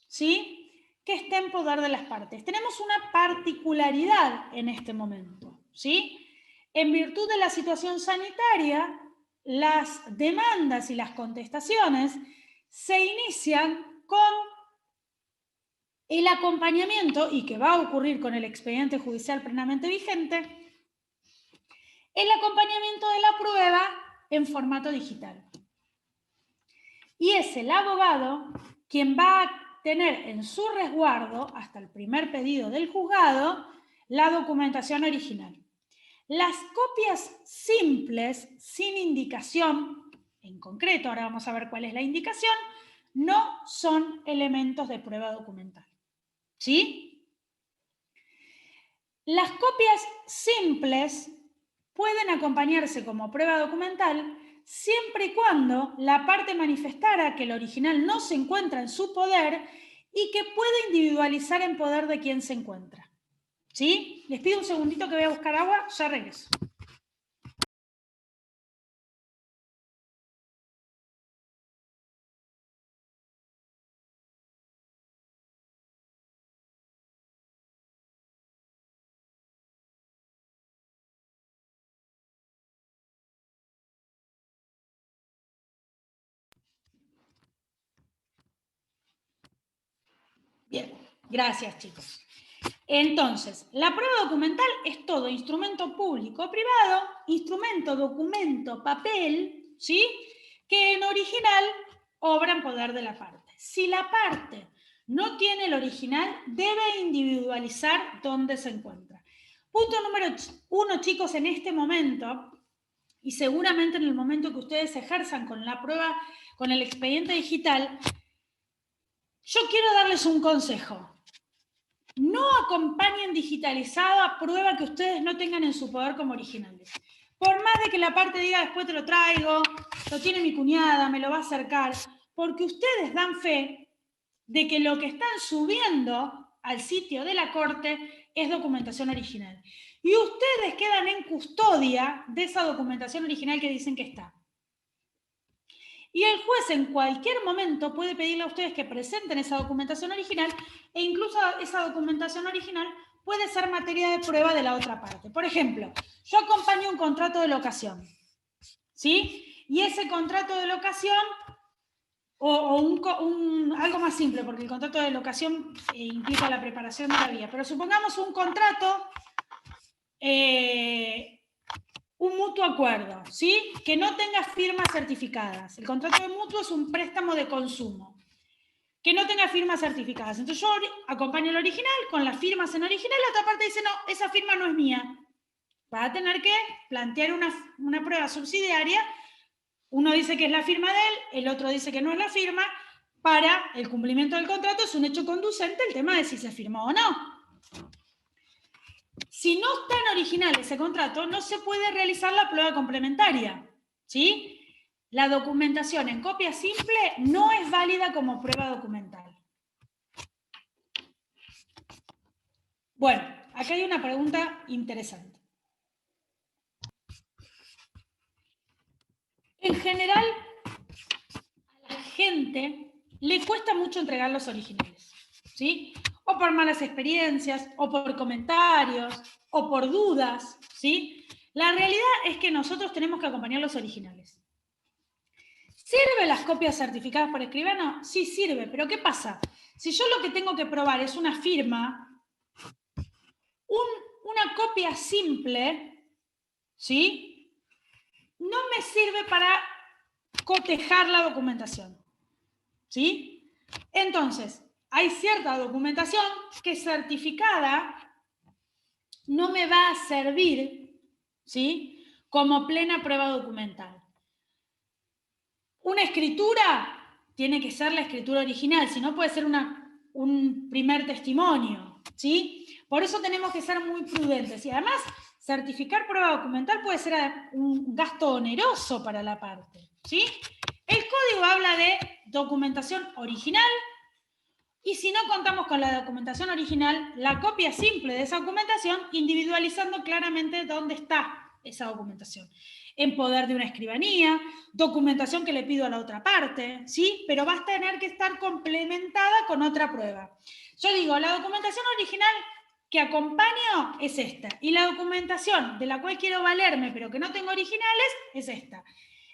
¿sí?, que esté en poder de las partes. Tenemos una particularidad en este momento, ¿sí? En virtud de la situación sanitaria, las demandas y las contestaciones se inician con El acompañamiento, y que va a ocurrir con el expediente judicial plenamente vigente, el acompañamiento de la prueba en formato digital. Y es el abogado quien va a tener en su resguardo, hasta el primer pedido del juzgado, la documentación original. Las copias simples, sin indicación, en concreto, ahora vamos a ver cuál es la indicación, no son elementos de prueba documental. ¿Sí? Las copias simples pueden acompañarse como prueba documental siempre y cuando la parte manifestara que el original no se encuentra en su poder y que puede individualizar en poder de quien se encuentra. ¿Sí? Les pido un segundito que voy a buscar agua, ya regreso. Bien, gracias chicos. Entonces, la prueba documental es todo instrumento público o privado, instrumento, documento, papel, ¿sí? Que en original obra en poder de la parte. Si la parte no tiene el original, debe individualizar dónde se encuentra. Punto número 1, chicos, en este momento, y seguramente en el momento que ustedes ejerzan con la prueba, con el expediente digital, yo quiero darles un consejo. No acompañen digitalizado a prueba que ustedes no tengan en su poder como originales. Por más de que la parte diga después te lo traigo, lo tiene mi cuñada, me lo va a acercar, porque ustedes dan fe de que lo que están subiendo al sitio de la corte es documentación original. Y ustedes quedan en custodia de esa documentación original que dicen que está. Y el juez en cualquier momento puede pedirle a ustedes que presenten esa documentación original e incluso esa documentación original puede ser materia de prueba de la otra parte. Por ejemplo, yo acompaño un contrato de locación, ¿sí? Y ese contrato de locación, algo más simple, porque el contrato de locación implica la preparación de la vía, pero supongamos un contrato, un mutuo acuerdo, ¿sí? Que no tenga firmas certificadas. El contrato de mutuo es un préstamo de consumo. Que no tenga firmas certificadas. Entonces yo acompaño el original con las firmas en original, la otra parte dice, no, esa firma no es mía. Va a tener que plantear una prueba subsidiaria. Uno dice que es la firma de él, el otro dice que no es la firma. Para el cumplimiento del contrato es un hecho conducente el tema de si se firmó o no. Si no está en original ese contrato, no se puede realizar la prueba complementaria, ¿sí? La documentación en copia simple no es válida como prueba documental. Bueno, acá hay una pregunta interesante. En general, a la gente le cuesta mucho entregar los originales, ¿sí? O por malas experiencias, o por comentarios, o por dudas, ¿sí? La realidad es que nosotros tenemos que acompañar los originales. ¿Sirven las copias certificadas por escribano? Sí, sirve, pero ¿qué pasa? Si yo lo que tengo que probar es una firma, una copia simple, ¿sí? No me sirve para cotejar la documentación, ¿sí? Entonces, hay cierta documentación que certificada no me va a servir, ¿sí? Como plena prueba documental. Una escritura tiene que ser la escritura original, si no puede ser un primer testimonio, ¿sí? Por eso tenemos que ser muy prudentes. Y además, certificar prueba documental puede ser un gasto oneroso para la parte, ¿sí? El código habla de documentación original y si no contamos con la documentación original, la copia simple de esa documentación, individualizando claramente dónde está esa documentación. En poder de una escribanía, documentación que le pido a la otra parte, ¿sí? Pero va a tener que estar complementada con otra prueba. Yo digo, la documentación original que acompaño es esta, y la documentación de la cual quiero valerme, pero que no tengo originales, es esta.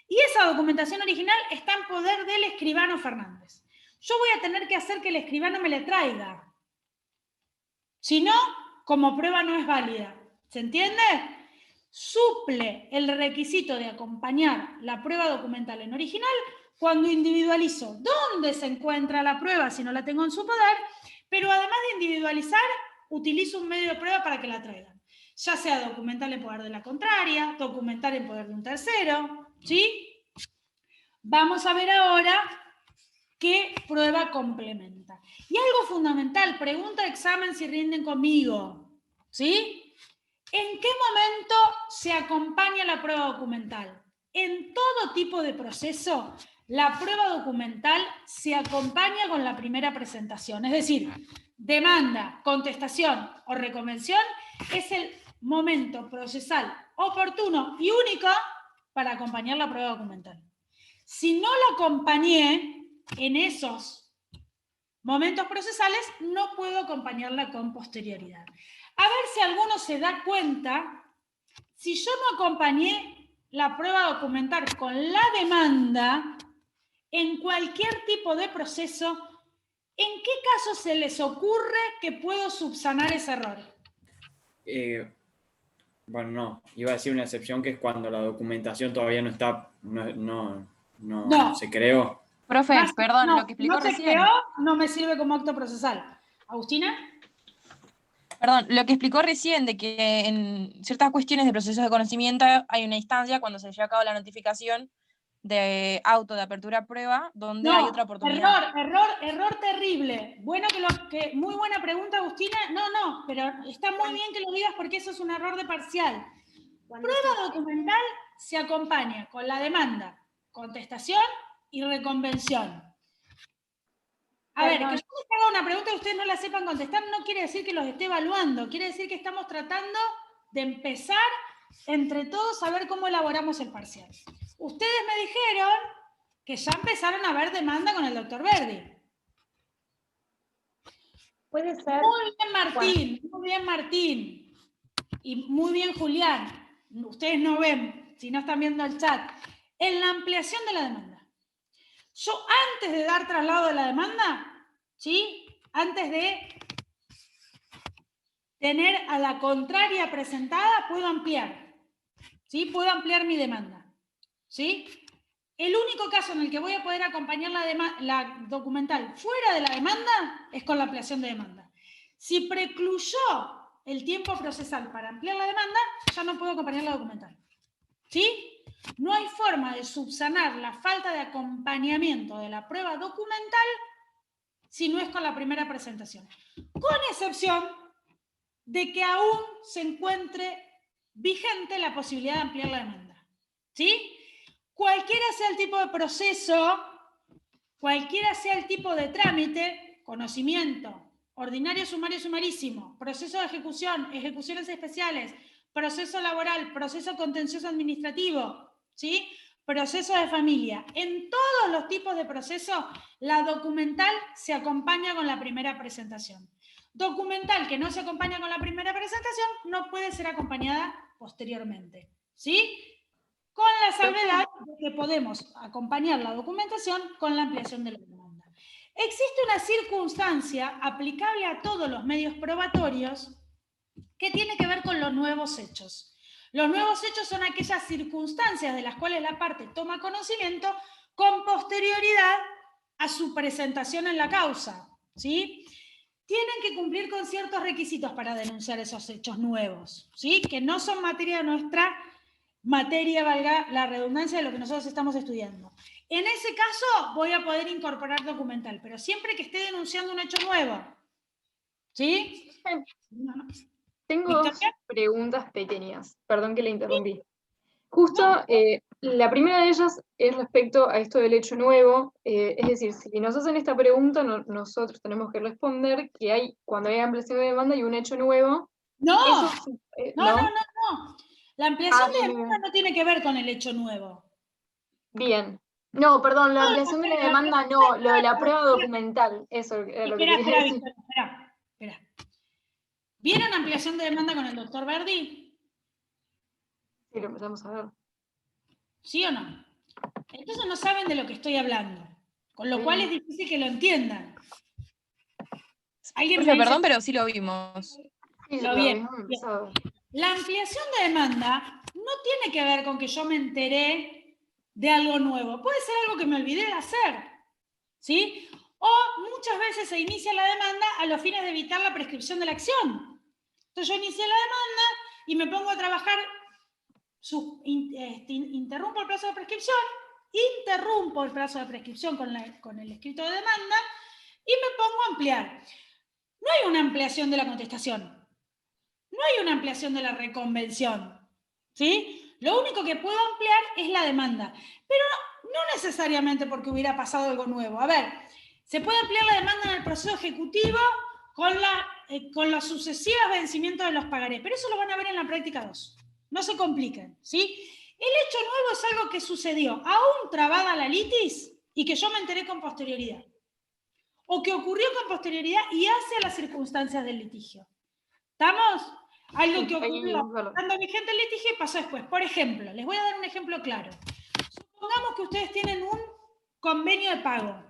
Y esa documentación original está en poder del escribano Fernández. Yo voy a tener que hacer que el escribano me la traiga, Si no, como prueba no es válida. ¿Se entiende? Suple el requisito de acompañar la prueba documental en original cuando individualizo dónde se encuentra la prueba si no la tengo en su poder, pero además de individualizar, utilizo un medio de prueba para que la traigan. Ya sea documental en poder de la contraria, documental en poder de un tercero, ¿sí? Vamos a ver ahora qué prueba complementa. Y algo fundamental, pregunta de examen si rinden conmigo, ¿sí? ¿En qué momento se acompaña la prueba documental? En todo tipo de proceso, la prueba documental se acompaña con la primera presentación. Es decir, demanda, contestación o reconvención es el momento procesal oportuno y único para acompañar la prueba documental. Si no la acompañé en esos momentos procesales, no puedo acompañarla con posterioridad. A ver si alguno se da cuenta, si yo no acompañé la prueba documental con la demanda, en cualquier tipo de proceso, ¿en qué caso se les ocurre que puedo subsanar ese error? Bueno, no, iba a decir una excepción que es cuando la documentación todavía no está, no se creó. Profe, perdón, no, lo que explicó no se recién. creó, no me sirve como acto procesal. ¿Agustina? Perdón, lo que explicó recién de que en ciertas cuestiones de procesos de conocimiento hay una instancia cuando se lleva a cabo la notificación de auto de apertura a prueba donde hay otra oportunidad. Error terrible. Bueno muy buena pregunta, Agustina. No, pero está muy bien que lo digas porque eso es un error de parcial. Prueba documental se acompaña con la demanda, contestación y reconvención. A ver, que yo les haga una pregunta y ustedes no la sepan contestar no quiere decir que los esté evaluando, quiere decir que estamos tratando de empezar entre todos a ver cómo elaboramos el parcial. Ustedes me dijeron que ya empezaron a ver demanda con el doctor Verdi. Puede ser. Muy bien Martín. Y muy bien Julián. Ustedes no ven, si no están viendo el chat. En la ampliación de la demanda. Yo antes de dar traslado de la demanda, ¿sí? Antes de tener a la contraria presentada, puedo ampliar. ¿Sí? Puedo ampliar mi demanda. ¿Sí? El único caso en el que voy a poder acompañar la documental fuera de la demanda es con la ampliación de demanda. Si precluyó el tiempo procesal para ampliar la demanda, ya no puedo acompañar la documental. ¿Sí? No hay forma de subsanar la falta de acompañamiento de la prueba documental si no es con la primera presentación. Con excepción de que aún se encuentre vigente la posibilidad de ampliar la demanda. ¿Sí? Cualquiera sea el tipo de proceso, cualquiera sea el tipo de trámite, conocimiento, ordinario, sumario, sumarísimo, proceso de ejecución, ejecuciones especiales, proceso laboral, proceso contencioso administrativo, ¿sí? Proceso de familia. En todos los tipos de proceso, la documental se acompaña con la primera presentación. Documental que no se acompaña con la primera presentación no puede ser acompañada posteriormente, ¿sí? Con la salvedad de que podemos acompañar la documentación con la ampliación de la demanda. Existe una circunstancia aplicable a todos los medios probatorios que tiene que ver con los nuevos hechos. Los nuevos hechos son aquellas circunstancias de las cuales la parte toma conocimiento con posterioridad a su presentación en la causa, ¿sí? Tienen que cumplir con ciertos requisitos para denunciar esos hechos nuevos, ¿sí? Que no son materia de nuestra materia, valga la redundancia de lo que nosotros estamos estudiando. En ese caso voy a poder incorporar documental, pero siempre que esté denunciando un hecho nuevo. ¿Sí? Tengo dos preguntas pequeñas, perdón que le interrumpí. Justo, la primera de ellas es respecto a esto del hecho nuevo, es decir, si nos hacen esta pregunta, nosotros tenemos que responder que hay, cuando hay ampliación de demanda y un hecho nuevo. No, eso, no. La ampliación de demanda no tiene que ver con el hecho nuevo. Bien. No, perdón, la ampliación de la demanda no, lo de la prueba documental, eso era lo que quería decir. Espera. ¿Vieron ampliación de demanda con el doctor Verdi? Sí, lo empezamos a ver. ¿Sí o no? Entonces no saben de lo que estoy hablando, con lo cual es difícil que lo entiendan. ¿Alguien Profe, me dice? perdón, pero sí lo vimos. Sí, Lo lo bien, habíamos empezado. La ampliación de demanda no tiene que ver con que yo me enteré de algo nuevo. Puede ser algo que me olvidé de hacer, ¿sí? O muchas veces se inicia la demanda a los fines de evitar la prescripción de la acción. Entonces yo inicié la demanda y me pongo a trabajar, interrumpo el plazo de prescripción, con el escrito de demanda y me pongo a ampliar. No hay una ampliación de la contestación. No hay una ampliación de la reconvención, ¿sí? Lo único que puedo ampliar es la demanda, pero no necesariamente porque hubiera pasado algo nuevo. A ver, se puede ampliar la demanda en el proceso ejecutivo con los sucesivos vencimientos de los pagarés, pero eso lo van a ver en la práctica 2. No se compliquen, ¿sí? El hecho nuevo es algo que sucedió aún trabada la litis y que yo me enteré con posterioridad, o que ocurrió con posterioridad y hacia las circunstancias del litigio. ¿Estamos? Algo que ocurrió cuando vigente el litigio y pasó después. Por ejemplo, les voy a dar un ejemplo claro. Supongamos que ustedes tienen un convenio de pago,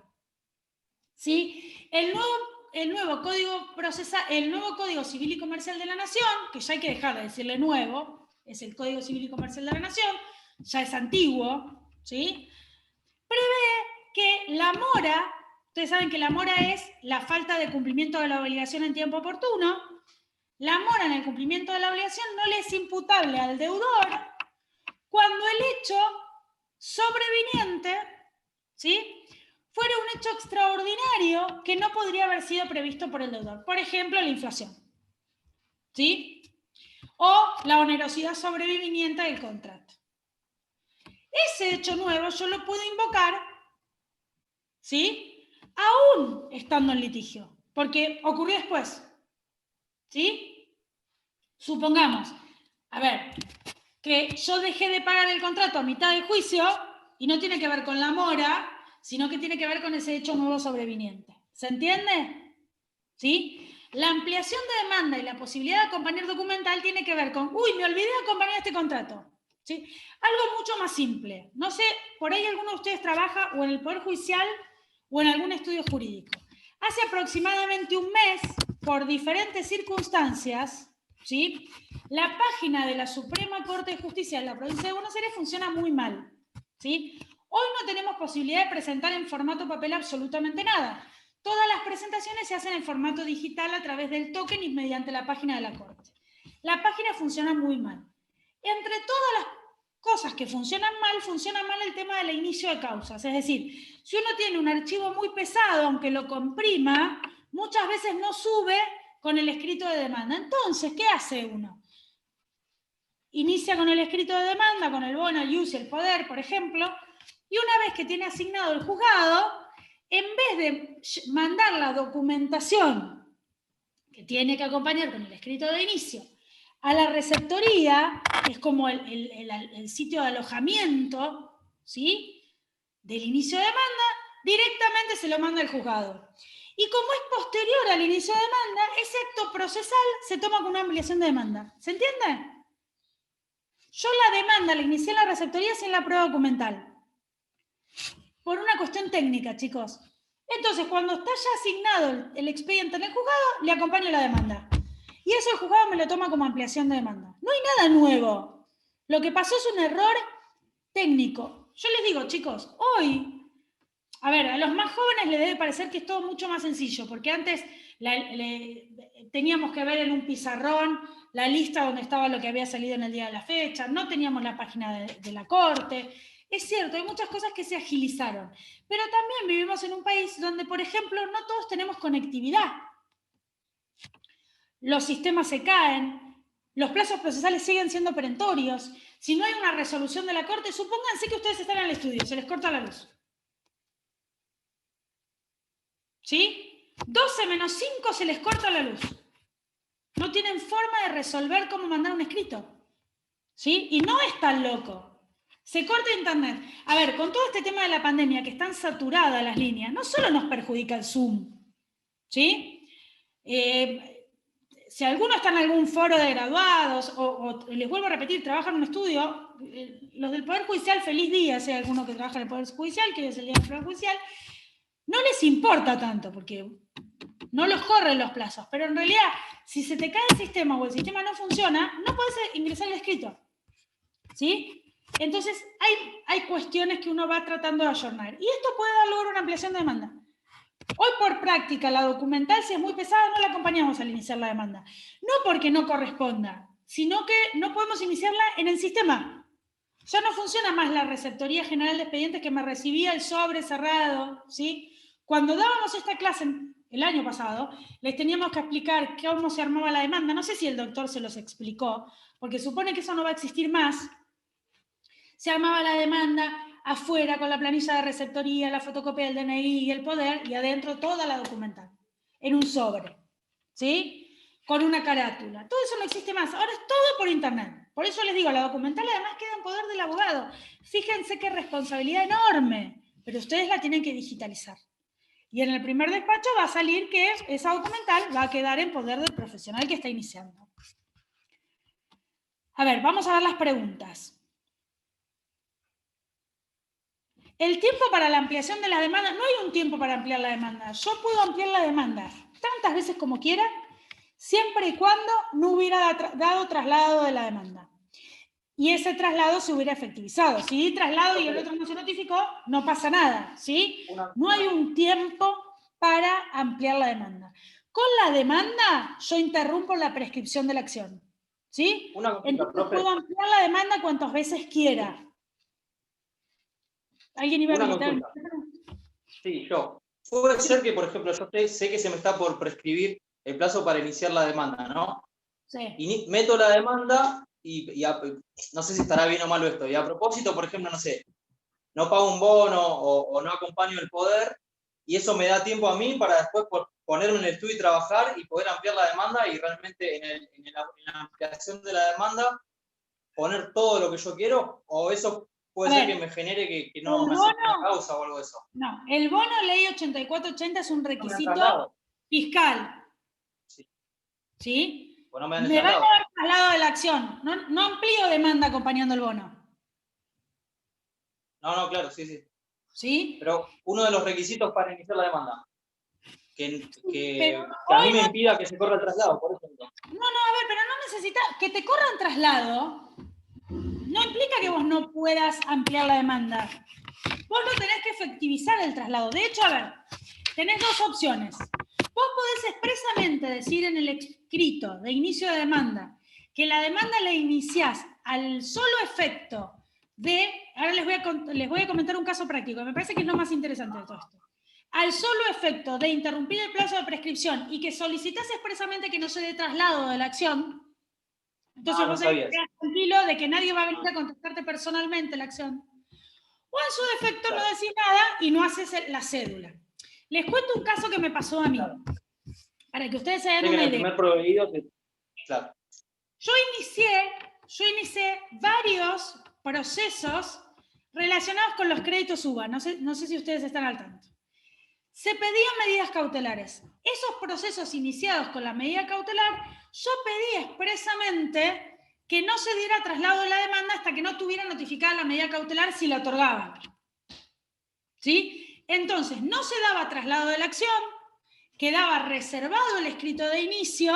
¿sí? El nuevo Código Civil y Comercial de la Nación, que ya hay que dejar de decirle nuevo, es el Código Civil y Comercial de la Nación, ya es antiguo, ¿sí? Prevé que la mora, ustedes saben que la mora es la falta de cumplimiento de la obligación en tiempo oportuno. La mora en el cumplimiento de la obligación no le es imputable al deudor cuando el hecho sobreviniente, ¿sí?, fuera un hecho extraordinario que no podría haber sido previsto por el deudor. Por ejemplo, la inflación, ¿sí?, o la onerosidad sobreviniente del contrato. Ese hecho nuevo yo lo puedo invocar, ¿sí?, aún estando en litigio, porque ocurrió después, ¿sí? Supongamos, a ver, que yo dejé de pagar el contrato a mitad del juicio y no tiene que ver con la mora, sino que tiene que ver con ese hecho nuevo sobreviniente. ¿Se entiende? ¿Sí? La ampliación de demanda y la posibilidad de acompañar documental tiene que ver con, uy, me olvidé de acompañar este contrato. ¿Sí? Algo mucho más simple. No sé, por ahí alguno de ustedes trabaja o en el Poder Judicial o en algún estudio jurídico. Hace aproximadamente un mes, por diferentes circunstancias, ¿sí?, la página de la Suprema Corte de Justicia de la Provincia de Buenos Aires funciona muy mal, ¿sí? Hoy no tenemos posibilidad de presentar en formato papel absolutamente nada. Todas las presentaciones se hacen en formato digital a través del token y mediante la página de la Corte. La página funciona muy mal. Entre todas las cosas que funcionan mal el tema del inicio de causas. Es decir, si uno tiene un archivo muy pesado, aunque lo comprima, muchas veces no sube con el escrito de demanda. Entonces, ¿qué hace uno? Inicia con el escrito de demanda, con el bono, el ius y el poder, por ejemplo, y una vez que tiene asignado el juzgado, en vez de mandar la documentación que tiene que acompañar con el escrito de inicio a la receptoría, que es como el sitio de alojamiento, ¿sí?, del inicio de demanda, directamente se lo manda al juzgado. Y como es posterior al inicio de demanda, ese acto procesal se toma con una ampliación de demanda. ¿Se entiende? Yo la demanda la inicié en la receptoría sin la prueba documental. Por una cuestión técnica, chicos. Entonces, cuando está ya asignado el expediente en el juzgado, le acompaño la demanda. Y eso el juzgado me lo toma como ampliación de demanda. No hay nada nuevo. Lo que pasó es un error técnico. Yo les digo, chicos, hoy, a ver, a los más jóvenes les debe parecer que es todo mucho más sencillo, porque antes teníamos que ver en un pizarrón la lista donde estaba lo que había salido en el día de la fecha, no teníamos la página de la Corte. Es cierto, hay muchas cosas que se agilizaron, pero también vivimos en un país donde, por ejemplo, no todos tenemos conectividad. Los sistemas se caen, los plazos procesales siguen siendo perentorios. Si no hay una resolución de la Corte, supónganse que ustedes están en el estudio, se les corta la luz. ¿Sí? 12 menos 5 se les corta la luz. No tienen forma de resolver cómo mandar un escrito. ¿Sí? Y no es tan loco. Se corta internet. A ver, con todo este tema de la pandemia, que están saturadas las líneas, no solo nos perjudica el Zoom, ¿sí? Si alguno está en algún foro de graduados, o les vuelvo a repetir, trabajan en un estudio, los del Poder Judicial, feliz día, si hay alguno que trabaja en el Poder Judicial, que es el día del Poder Judicial, no les importa tanto, porque no los corren los plazos, pero en realidad, si se te cae el sistema o el sistema no funciona, no puedes ingresar el escrito. ¿Sí? Entonces, hay cuestiones que uno va tratando de ayornar. Y esto puede dar lugar a una ampliación de demanda. Hoy, por práctica, la documental, si es muy pesada, no la acompañamos al iniciar la demanda. No porque no corresponda, sino que no podemos iniciarla en el sistema. Ya no funciona más la receptoría general de expedientes que me recibía el sobre cerrado, ¿sí? Cuando dábamos esta clase el año pasado, les teníamos que explicar cómo se armaba la demanda. No sé si el doctor se los explicó, porque supone que eso no va a existir más. Se armaba la demanda afuera con la planilla de receptoría, la fotocopia del DNI y el poder, y adentro toda la documental, en un sobre, ¿sí? Con una carátula. Todo eso no existe más. Ahora es todo por internet. Por eso les digo, la documental además queda en poder del abogado. Fíjense qué responsabilidad enorme, pero ustedes la tienen que digitalizar. Y en el primer despacho va a salir que esa documental va a quedar en poder del profesional que está iniciando. A ver, vamos a ver las preguntas. El tiempo para la ampliación de la demanda, no hay un tiempo para ampliar la demanda. Yo puedo ampliar la demanda tantas veces como quiera, siempre y cuando no hubiera dado traslado de la demanda. Y ese traslado se hubiera efectivizado. Si di traslado y el otro no se notificó, no pasa nada, ¿sí? No hay un tiempo para ampliar la demanda. Con la demanda, yo interrumpo la prescripción de la acción, ¿sí? Entonces puedo ampliar la demanda cuantas veces quiera. ¿Alguien iba a gritar? Sí, yo. Puede ser que, por ejemplo, yo sé que se me está por prescribir el plazo para iniciar la demanda, ¿no? Sí. Y meto la demanda y no sé si estará bien o mal esto. Y a propósito, por ejemplo, no sé, no pago un bono o no acompaño el poder, y eso me da tiempo a mí para después ponerme en el estudio y trabajar y poder ampliar la demanda y realmente en la ampliación de la demanda poner todo lo que yo quiero, o eso puede ser que me genere que no me acepte una causa o algo de eso. No, el bono ley 8480 es un requisito fiscal. Sí. ¿Sí? Pues no me van a dar traslado de la acción. No amplío demanda acompañando el bono. No, claro, sí. ¿Sí? Pero uno de los requisitos para iniciar la demanda, que a mí me impida que se corra el traslado, por ejemplo. No, a ver, pero no necesitas que te corran traslado. No implica que vos no puedas ampliar la demanda. Vos no tenés que efectivizar el traslado. De hecho, a ver, tenés dos opciones. Vos podés expresamente decir en el escrito de inicio de demanda que la demanda la iniciás al solo efecto de... Ahora les voy a comentar un caso práctico. Me parece que es lo más interesante de todo esto. Al solo efecto de interrumpir el plazo de prescripción y que solicitas expresamente que no se dé traslado de la acción, entonces vos quedás tranquilo de que nadie va a venir a contestarte personalmente la acción. O en su defecto no decís nada y no haces la cédula. Les cuento un caso que me pasó a mí, para que ustedes se den una idea. El primer proveído, claro. Yo inicié varios procesos relacionados con los créditos UVA. No sé si ustedes están al tanto. Se pedían medidas cautelares. Esos procesos iniciados con la medida cautelar, yo pedí expresamente que no se diera traslado de la demanda hasta que no tuviera notificada la medida cautelar si la otorgaban. ¿Sí? Entonces, no se daba traslado de la acción, quedaba reservado el escrito de inicio,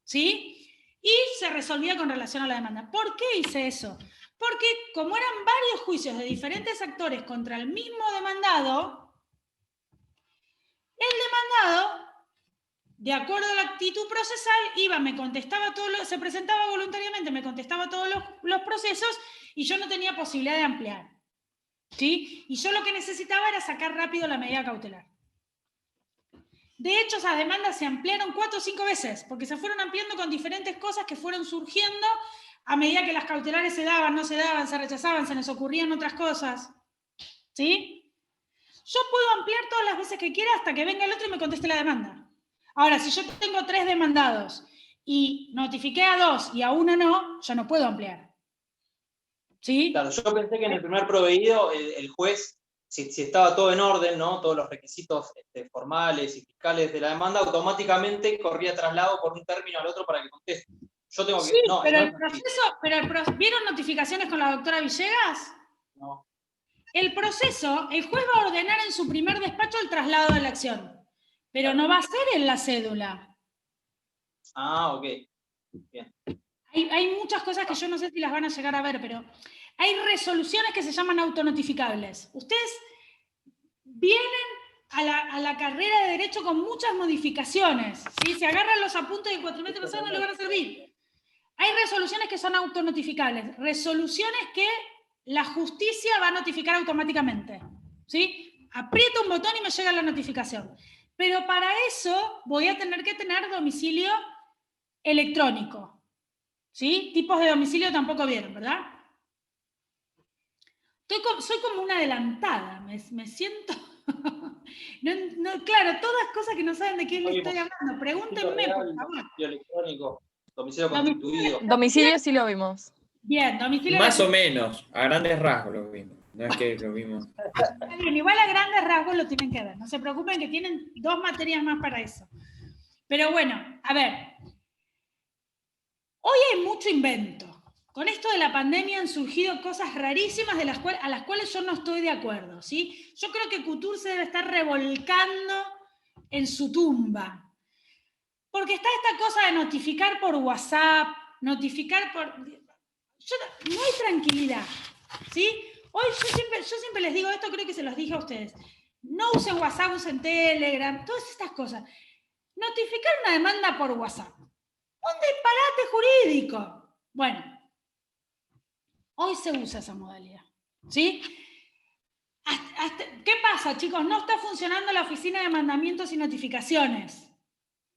¿sí? Y se resolvía con relación a la demanda. ¿Por qué hice eso? Porque como eran varios juicios de diferentes actores contra el mismo demandado, el demandado, de acuerdo a la actitud procesal, me contestaba se presentaba voluntariamente, me contestaba todos los procesos y yo no tenía posibilidad de ampliar. ¿Sí? Y yo lo que necesitaba era sacar rápido la medida cautelar. De hecho, esas demandas se ampliaron 4 o 5 veces, porque se fueron ampliando con diferentes cosas que fueron surgiendo a medida que las cautelares se daban, no se daban, se rechazaban, se nos ocurrían otras cosas. ¿Sí? Yo puedo ampliar todas las veces que quiera hasta que venga el otro y me conteste la demanda. Ahora, si yo tengo 3 demandados y notifiqué a 2 y a 1 no, yo no puedo ampliar. ¿Sí? Claro, yo pensé que en el primer proveído el juez, si estaba todo en orden, ¿no? Todos los requisitos formales y fiscales de la demanda, automáticamente corría traslado por un término al otro para que conteste. Yo tengo que... Sí, no, pero el proceso... ¿Vieron notificaciones con la doctora Villegas? No. El proceso, el juez va a ordenar en su primer despacho el traslado de la acción. pero no va a ser en la cédula. Ah, ok. Bien. Hay muchas cosas que yo no sé si las van a llegar a ver, pero hay resoluciones que se llaman autonotificables. Ustedes vienen a la carrera de Derecho con muchas modificaciones. ¿Sí? Si agarran los apuntes del cuatrimestre pasado no les van a servir. Hay resoluciones que son autonotificables, resoluciones que la justicia va a notificar automáticamente. ¿Sí? Aprieto un botón y me llega la notificación. Pero para eso voy a tener que tener domicilio electrónico. ¿Sí? Tipos de domicilio tampoco vieron, ¿verdad? Soy como una adelantada, me siento... claro, todas cosas que no saben de quién le estoy hablando. Pregúntenme, por favor. Domicilio electrónico, domicilio constituido. Domicilio sí lo vimos. Bien, domicilio Más o menos, a grandes rasgos lo vimos. No es que lo vimos. Bien, igual a grandes rasgos lo tienen que ver. No se preocupen que tienen 2 materias más para eso. Pero bueno, a ver. Hoy hay mucho invento. Con esto de la pandemia han surgido cosas rarísimas a las cuales yo no estoy de acuerdo, ¿sí? Yo creo que Couture se debe estar revolcando en su tumba. Porque está esta cosa de notificar por WhatsApp, notificar por... no hay tranquilidad, ¿sí? Hoy yo siempre les digo esto, creo que se los dije a ustedes. No usen WhatsApp, usen Telegram, todas estas cosas. Notificar una demanda por WhatsApp. Un disparate jurídico. Bueno, hoy se usa esa modalidad, ¿sí? ¿Qué pasa, chicos? No está funcionando la oficina de mandamientos y notificaciones.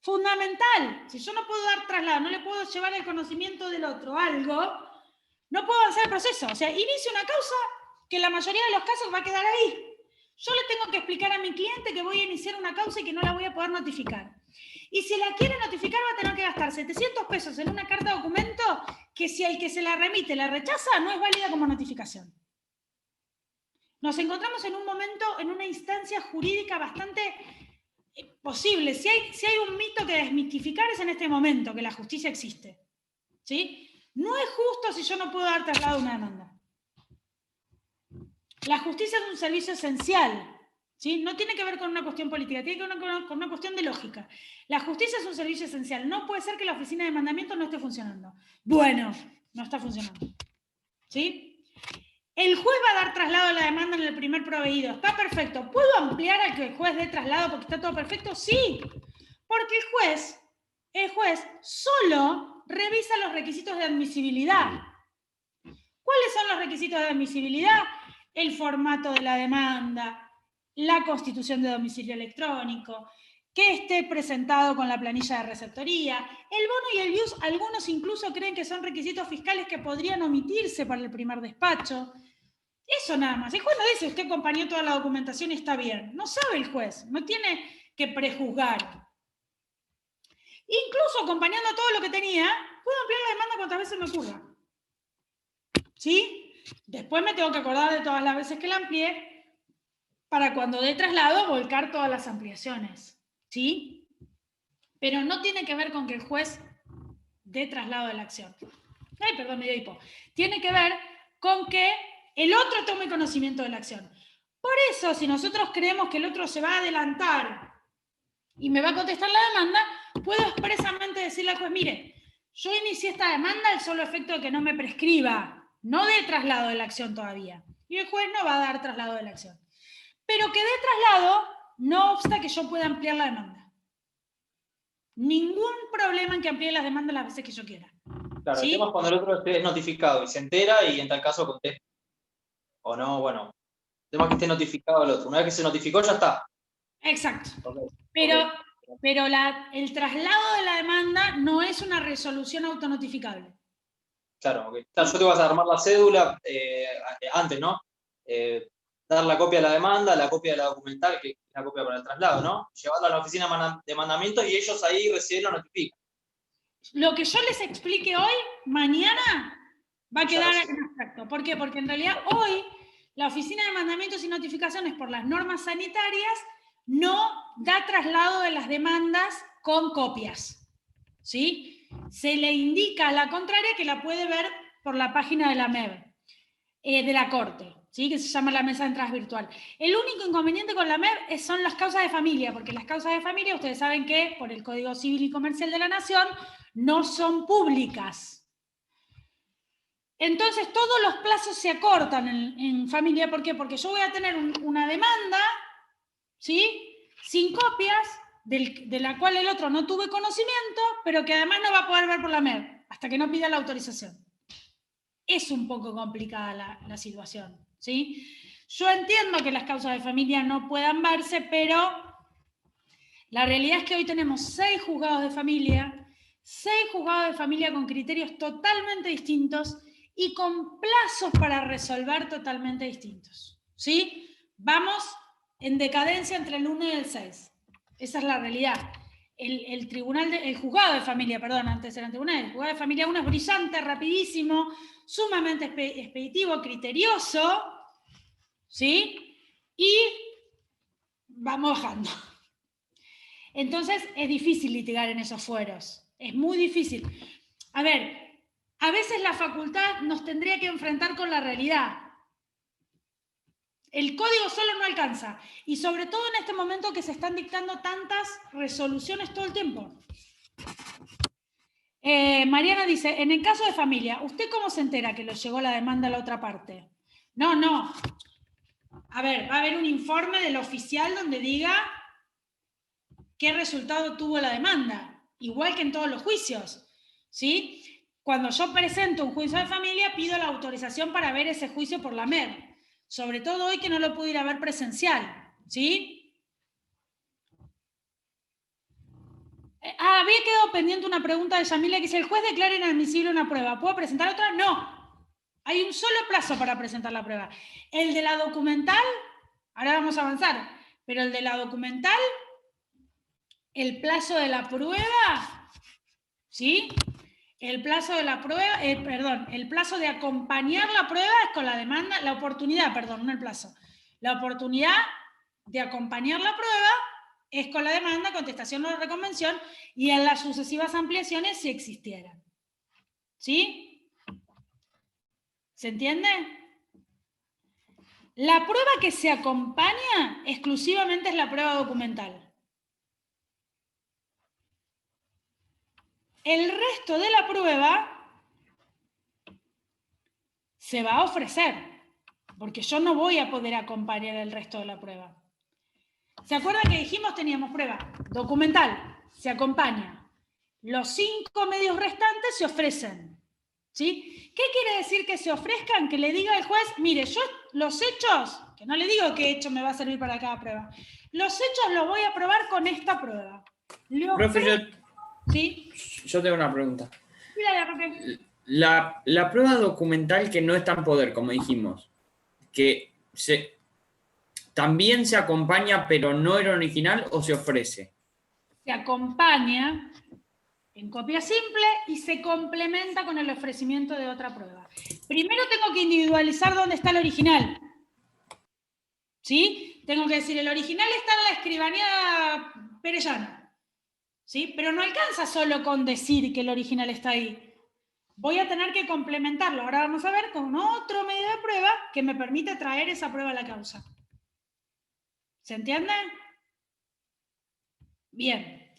Fundamental. Si yo no puedo dar traslado, no le puedo llevar el conocimiento del otro algo, no puedo avanzar el proceso. O sea, inicio una causa que en la mayoría de los casos va a quedar ahí. Yo le tengo que explicar a mi cliente que voy a iniciar una causa y que no la voy a poder notificar. Y si la quiere notificar va a tener que gastar 700 pesos en una carta de documento que si el que se la remite la rechaza, no es válida como notificación. Nos encontramos en un momento, en una instancia jurídica bastante posible. Si hay un mito que desmitificar es en este momento, que la justicia existe. ¿Sí? No es justo si yo no puedo dar traslado a una demanda. La justicia es un servicio esencial. ¿Sí? No tiene que ver con una cuestión política, tiene que ver con una cuestión de lógica. La justicia es un servicio esencial. No puede ser que la oficina de mandamiento no esté funcionando. Bueno, no está funcionando. ¿Sí? El juez va a dar traslado a la demanda en el primer proveído. Está perfecto. ¿Puedo ampliar a que el juez dé traslado porque está todo perfecto? Sí. Porque el juez solo revisa los requisitos de admisibilidad. ¿Cuáles son los requisitos de admisibilidad? El formato de la demanda, la constitución de domicilio electrónico, que esté presentado con la planilla de receptoría. El bono y el BIUS, algunos incluso creen que son requisitos fiscales que podrían omitirse para el primer despacho. Eso nada más. El juez no dice, usted acompañó toda la documentación y está bien. No sabe el juez, no tiene que prejuzgar. Incluso acompañando todo lo que tenía, puedo ampliar la demanda cuantas veces me ocurra. ¿Sí? Después me tengo que acordar de todas las veces que la amplié para cuando dé traslado volcar todas las ampliaciones. ¿Sí? Pero no tiene que ver con que el juez dé traslado de la acción. Ay, perdón, me dio hipo. Tiene que ver con que el otro tome conocimiento de la acción. Por eso, si nosotros creemos que el otro se va a adelantar y me va a contestar la demanda, puedo expresamente decirle al juez, mire, yo inicié esta demanda al solo efecto de que no me prescriba, no dé traslado de la acción todavía. Y el juez no va a dar traslado de la acción. Pero que dé traslado, no obsta que yo pueda ampliar la demanda. Ningún problema en que amplíe las demandas las veces que yo quiera. Claro, ¿Sí? el tema es cuando el otro esté notificado y se entera y en tal caso contesta. O no, bueno. El tema es que esté notificado el otro. Una vez que se notificó, ya está. Exacto. Okay. Pero el traslado de la demanda no es una resolución autonotificable. Claro, okay. Claro, yo te vas a armar la cédula antes, ¿no? Dar la copia de la demanda, la copia de la documental, que es la copia para el traslado, ¿no? Llevarla a la oficina de mandamientos y ellos ahí recién lo notifican. Lo que yo les explique hoy, mañana va a quedar Ya en abstracto. ¿Por qué? Porque en realidad hoy la Oficina de Mandamientos y Notificaciones por las normas sanitarias no da traslado de las demandas con copias. ¿Sí? Se le indica a la contraria que la puede ver por la página de la MEB, de la Corte. ¿sí? Que se llama la mesa de entradas virtual. El único inconveniente con la MEB son las causas de familia, porque las causas de familia, ustedes saben que por el Código Civil y Comercial de la Nación, no son públicas. Entonces todos los plazos se acortan en familia. ¿Por qué? Porque yo voy a tener una demanda, ¿sí? Sin copias, de la cual el otro no tuve conocimiento, pero que además no va a poder ver por la MEB, hasta que no pida la autorización. Es un poco complicada la situación, ¿sí? Yo entiendo que las causas de familia no puedan verse, pero la realidad es que hoy tenemos 6 juzgados de familia, 6 juzgados de familia con criterios totalmente distintos y con plazos para resolver totalmente distintos, ¿sí? Vamos en decadencia entre el 1 y el 6. Esa es la realidad. El juzgado de familia, perdón, antes era el tribunal, el juzgado de familia 1 es brillante, rapidísimo, sumamente expeditivo, criterioso, ¿sí? Y vamos bajando. Entonces es difícil litigar en esos fueros, es muy difícil. A ver, a veces la facultad nos tendría que enfrentar con la realidad. El código solo no alcanza, y sobre todo en este momento que se están dictando tantas resoluciones todo el tiempo. Mariana dice, en el caso de familia, ¿usted cómo se entera que le llegó la demanda a la otra parte? No. A ver, va a haber un informe del oficial donde diga qué resultado tuvo la demanda, igual que en todos los juicios, ¿sí? Cuando yo presento un juicio de familia, pido la autorización para ver ese juicio por la MEB, sobre todo hoy que no lo pude ir a ver presencial, ¿sí? Había quedado pendiente una pregunta de Yamila que dice, el juez declara inadmisible una prueba, ¿puedo presentar otra? No, hay un solo plazo para presentar la prueba. El de la documental, ahora vamos a avanzar, pero el de la documental, el plazo de la prueba, ¿sí? El plazo de la prueba, el plazo de acompañar la prueba es con la demanda, la oportunidad, perdón, no el plazo. La oportunidad de acompañar la prueba es con la demanda, contestación o reconvención, y en las sucesivas ampliaciones si existieran. ¿Sí? ¿Se entiende? La prueba que se acompaña exclusivamente es la prueba documental. El resto de la prueba se va a ofrecer, porque yo no voy a poder acompañar el resto de la prueba. ¿Se acuerdan que dijimos teníamos prueba documental? Se acompaña. Los 5 medios restantes se ofrecen. ¿Sí? ¿Qué quiere decir que se ofrezcan? Que le diga al juez, mire, yo los hechos, que no le digo qué hecho me va a servir para cada prueba, los hechos los voy a probar con esta prueba. Profe, ¿sí? Yo tengo una pregunta. Mira, la prueba documental que no está en poder, como dijimos, que ¿también se acompaña pero no era original o se ofrece? Se acompaña en copia simple y se complementa con el ofrecimiento de otra prueba. Primero tengo que individualizar dónde está el original. ¿Sí? Tengo que decir, el original está en la escribanía Perellano. ¿Sí? Pero no alcanza solo con decir que el original está ahí. Voy a tener que complementarlo. Ahora vamos a ver con otro medio de prueba que me permite traer esa prueba a la causa. ¿Se entiende? Bien.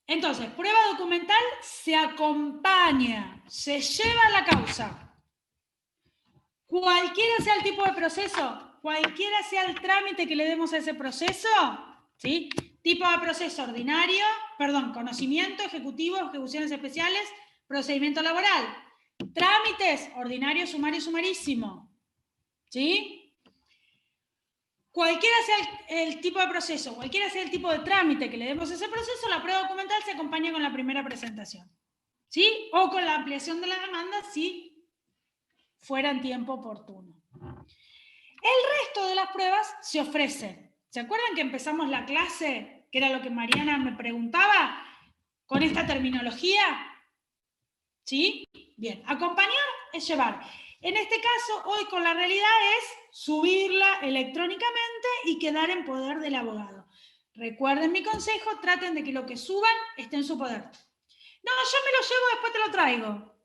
Entonces, prueba documental se acompaña, se lleva a la causa. Cualquiera sea el tipo de proceso, cualquiera sea el trámite que le demos a ese proceso, ¿sí? Tipo de proceso ordinario, conocimiento, ejecutivo, ejecuciones especiales, procedimiento laboral. Trámites, ordinario, sumario, sumarísimo. ¿Sí? Cualquiera sea el tipo de proceso, cualquiera sea el tipo de trámite que le demos a ese proceso, la prueba documental se acompaña con la primera presentación. ¿Sí? O con la ampliación de la demanda si fuera en tiempo oportuno. El resto de las pruebas se ofrecen. ¿Se acuerdan que empezamos la clase, que era lo que Mariana me preguntaba, con esta terminología? ¿Sí? Bien, acompañar es llevar. En este caso, hoy con la realidad es subirla electrónicamente y quedar en poder del abogado. Recuerden mi consejo, traten de que lo que suban esté en su poder. No, yo me lo llevo, después te lo traigo.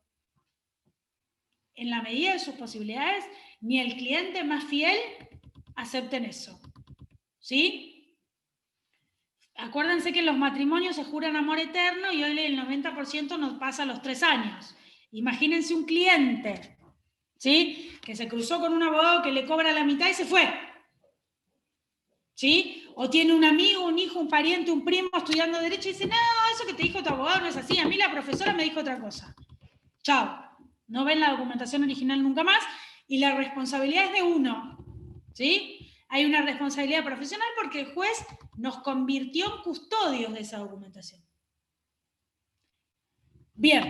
En la medida de sus posibilidades, ni el cliente más fiel acepten eso. ¿Sí? Acuérdense que en los matrimonios se juran amor eterno y hoy el 90% nos pasa a los 3 años. Imagínense un cliente, ¿sí? Que se cruzó con un abogado que le cobra la mitad y se fue. ¿Sí? O tiene un amigo, un hijo, un pariente, un primo estudiando Derecho y dice, no, eso que te dijo tu abogado no es así, a mí la profesora me dijo otra cosa. Chao. No ven la documentación original nunca más y la responsabilidad es de uno. ¿Sí? Hay una responsabilidad profesional porque el juez nos convirtió en custodios de esa documentación. Bien.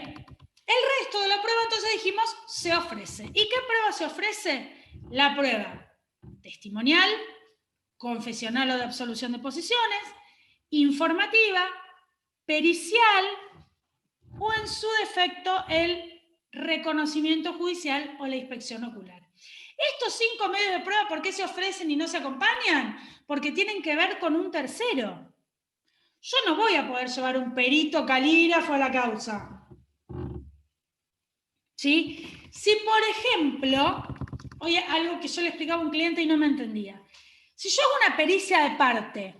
El resto de la prueba, entonces dijimos, se ofrece. ¿Y qué prueba se ofrece? La prueba testimonial, confesional o de absolución de posiciones, informativa, pericial o en su defecto el reconocimiento judicial o la inspección ocular. Estos 5 medios de prueba, ¿por qué se ofrecen y no se acompañan? Porque tienen que ver con un tercero. Yo no voy a poder llevar un perito calígrafo a la causa. ¿Sí? Si, por ejemplo, oye, algo que yo le explicaba a un cliente y no me entendía. Si yo hago una pericia de parte,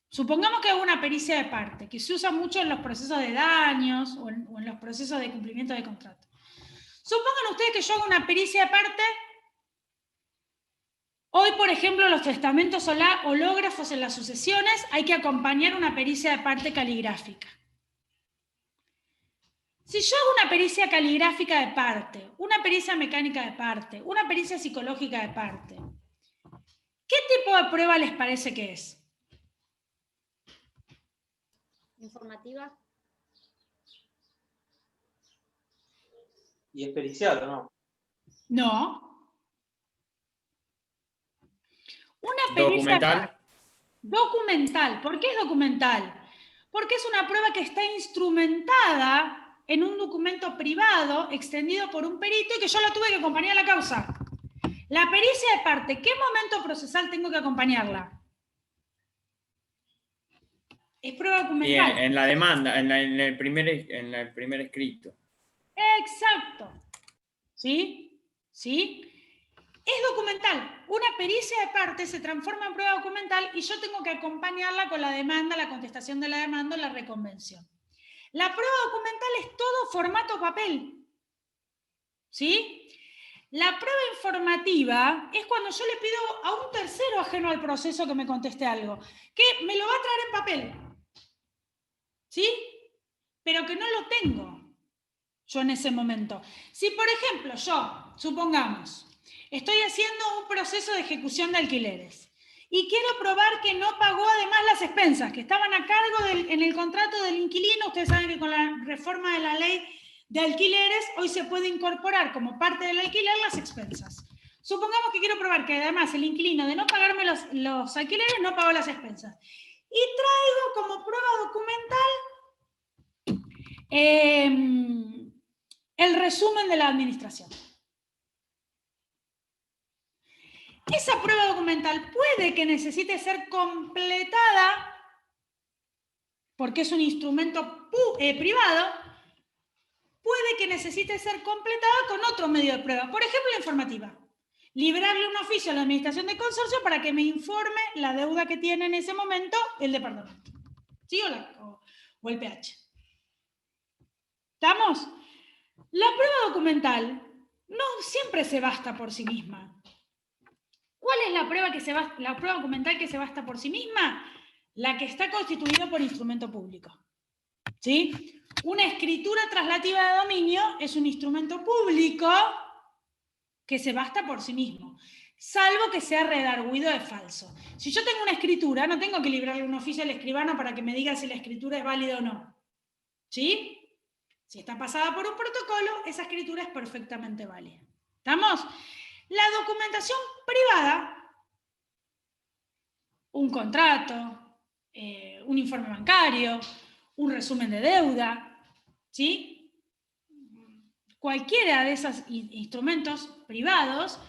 supongamos que hago una pericia de parte, que se usa mucho en los procesos de daños o en los procesos de cumplimiento de contrato. Supongan ustedes que yo hago una pericia de parte. Hoy, por ejemplo, los testamentos hológrafos en las sucesiones hay que acompañar una pericia de parte caligráfica. Si yo hago una pericia caligráfica de parte, una pericia mecánica de parte, una pericia psicológica de parte, ¿qué tipo de prueba les parece que es? Informativa. ¿Y es pericial o no? No. Una pericia ¿Documental? Documental. ¿Por qué es documental? Porque es una prueba que está instrumentada en un documento privado extendido por un perito y que yo la tuve que acompañar a la causa. La pericia de parte, ¿qué momento procesal tengo que acompañarla? Es prueba documental. En la demanda, en el primer escrito. Exacto. ¿Sí? ¿Sí? Es documental. Una pericia de parte se transforma en prueba documental y yo tengo que acompañarla con la demanda, la contestación de la demanda o la reconvención. La prueba documental es todo formato papel. ¿Sí? La prueba informativa es cuando yo le pido a un tercero ajeno al proceso que me conteste algo, que me lo va a traer en papel. ¿Sí? Pero que no lo tengo yo en ese momento. Si, por ejemplo, yo, supongamos, estoy haciendo un proceso de ejecución de alquileres y quiero probar que no pagó además las expensas, que estaban a cargo en el contrato del inquilino. Ustedes saben que con la reforma de la ley de alquileres, hoy se puede incorporar como parte del alquiler las expensas. Supongamos que quiero probar que además el inquilino de no pagarme los alquileres no pagó las expensas. Y traigo como prueba documental el resumen de la administración. Esa prueba documental puede que necesite ser completada, porque es un instrumento privado, puede que necesite ser completada con otro medio de prueba, por ejemplo, la informativa. Librarle un oficio a la administración de consorcio para que me informe la deuda que tiene en ese momento el departamento. ¿Sí? O el PH. ¿Estamos? La prueba documental no siempre se basta por sí misma. ¿Cuál es la prueba documental que se basta por sí misma? La que está constituida por instrumento público. ¿Sí? Una escritura traslativa de dominio es un instrumento público que se basta por sí mismo, salvo que sea redarguido de falso. Si yo tengo una escritura, no tengo que librarle un oficio al escribano para que me diga si la escritura es válida o no. ¿Sí? Si está pasada por un protocolo, esa escritura es perfectamente válida. ¿Estamos? La documentación privada, un contrato, un informe bancario, un resumen de deuda, ¿sí? Cualquiera de esos instrumentos privados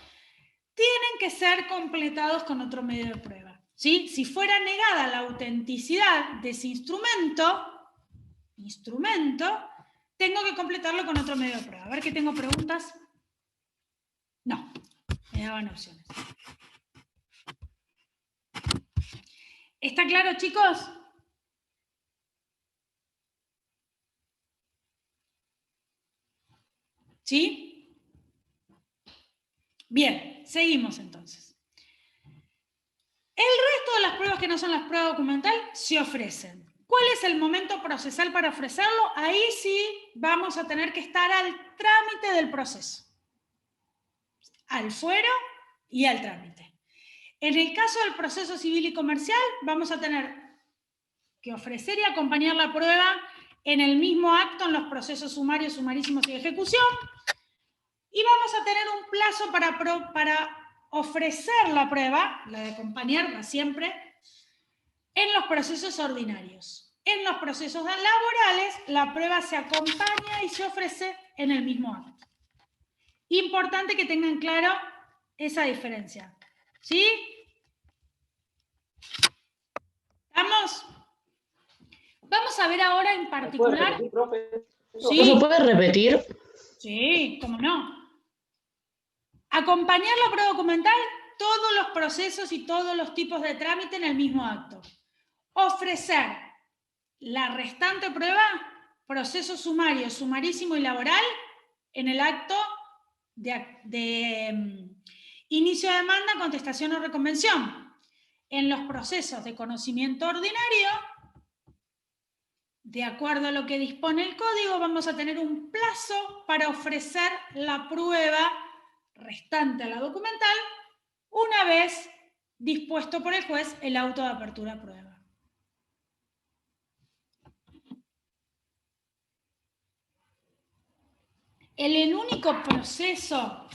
tienen que ser completados con otro medio de prueba, ¿sí? Si fuera negada la autenticidad de ese instrumento, tengo que completarlo con otro medio de prueba. A ver que tengo preguntas. No. daban opciones. ¿Está claro, chicos? ¿Sí? Bien, seguimos entonces. El resto de las pruebas que no son las pruebas documental se ofrecen. ¿Cuál es el momento procesal para ofrecerlo? Ahí sí vamos a tener que estar al trámite del proceso. Al fuero y al trámite. En el caso del proceso civil y comercial, vamos a tener que ofrecer y acompañar la prueba en el mismo acto en los procesos sumarios, sumarísimos y de ejecución. Y vamos a tener un plazo para ofrecer la prueba, la de acompañarla siempre, en los procesos ordinarios. En los procesos laborales, la prueba se acompaña y se ofrece en el mismo acto. Importante que tengan claro esa diferencia. ¿Sí? ¿Estamos? Vamos a ver ahora en particular... ¿Sí? ¿No se puede repetir? Sí, cómo no. Acompañar la prueba documental, todos los procesos y todos los tipos de trámite en el mismo acto. Ofrecer la restante prueba, proceso sumario, sumarísimo y laboral, en el acto de inicio de demanda, contestación o reconvención. En los procesos de conocimiento ordinario, de acuerdo a lo que dispone el código, vamos a tener un plazo para ofrecer la prueba restante a la documental una vez dispuesto por el juez el auto de apertura a prueba. El único proceso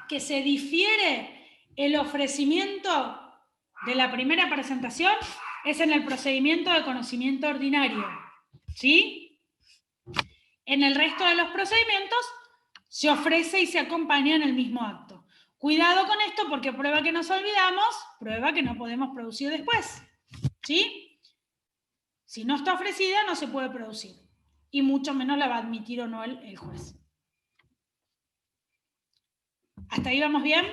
que se difiere el ofrecimiento de la primera presentación es en el procedimiento de conocimiento ordinario. ¿Sí? En el resto de los procedimientos se ofrece y se acompaña en el mismo acto. Cuidado con esto porque prueba que nos olvidamos, prueba que no podemos producir después. ¿Sí? Si no está ofrecida no se puede producir. Y mucho menos la va a admitir o no el juez. ¿Hasta ahí vamos bien?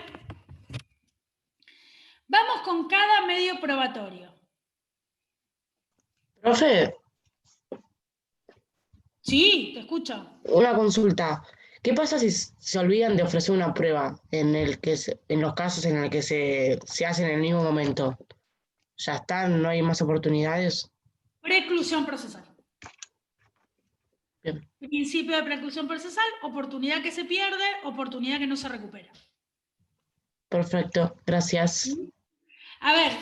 Vamos con cada medio probatorio. Profe. Sí, te escucho. Una consulta. ¿Qué pasa si se olvidan de ofrecer una prueba en los casos en los que se hacen en el mismo momento? ¿Ya están? ¿No hay más oportunidades? Preclusión procesal. Bien. Principio de preclusión procesal, oportunidad que se pierde, oportunidad que no se recupera. Perfecto, gracias. A ver,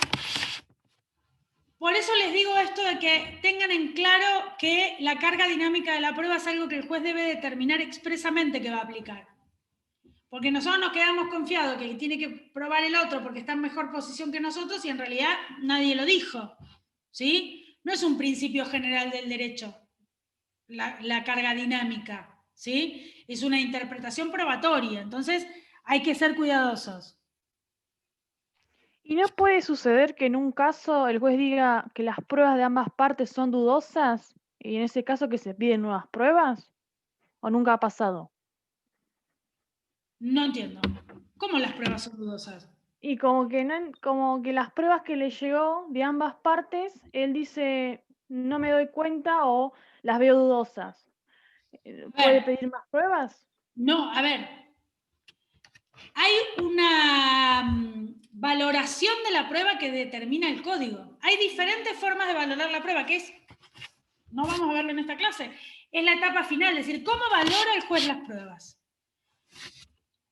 por eso les digo esto de que tengan en claro que la carga dinámica de la prueba es algo que el juez debe determinar expresamente que va a aplicar. Porque nosotros nos quedamos confiados que tiene que probar el otro porque está en mejor posición que nosotros y en realidad nadie lo dijo. ¿Sí? No es un principio general del derecho, la carga dinámica. ¿Sí? Es una interpretación probatoria. Entonces hay que ser cuidadosos. ¿Y no puede suceder que en un caso el juez diga que las pruebas de ambas partes son dudosas y en ese caso que se piden nuevas pruebas? ¿O nunca ha pasado? No entiendo. ¿Cómo las pruebas son dudosas? Y como que las pruebas que le llegó de ambas partes, él dice, no me doy cuenta o las veo dudosas. ¿Puede pedir más pruebas? No, a ver. Hay una valoración de la prueba que determina el código. Hay diferentes formas de valorar la prueba, que es, no vamos a verlo en esta clase, es la etapa final, es decir, ¿cómo valora el juez las pruebas?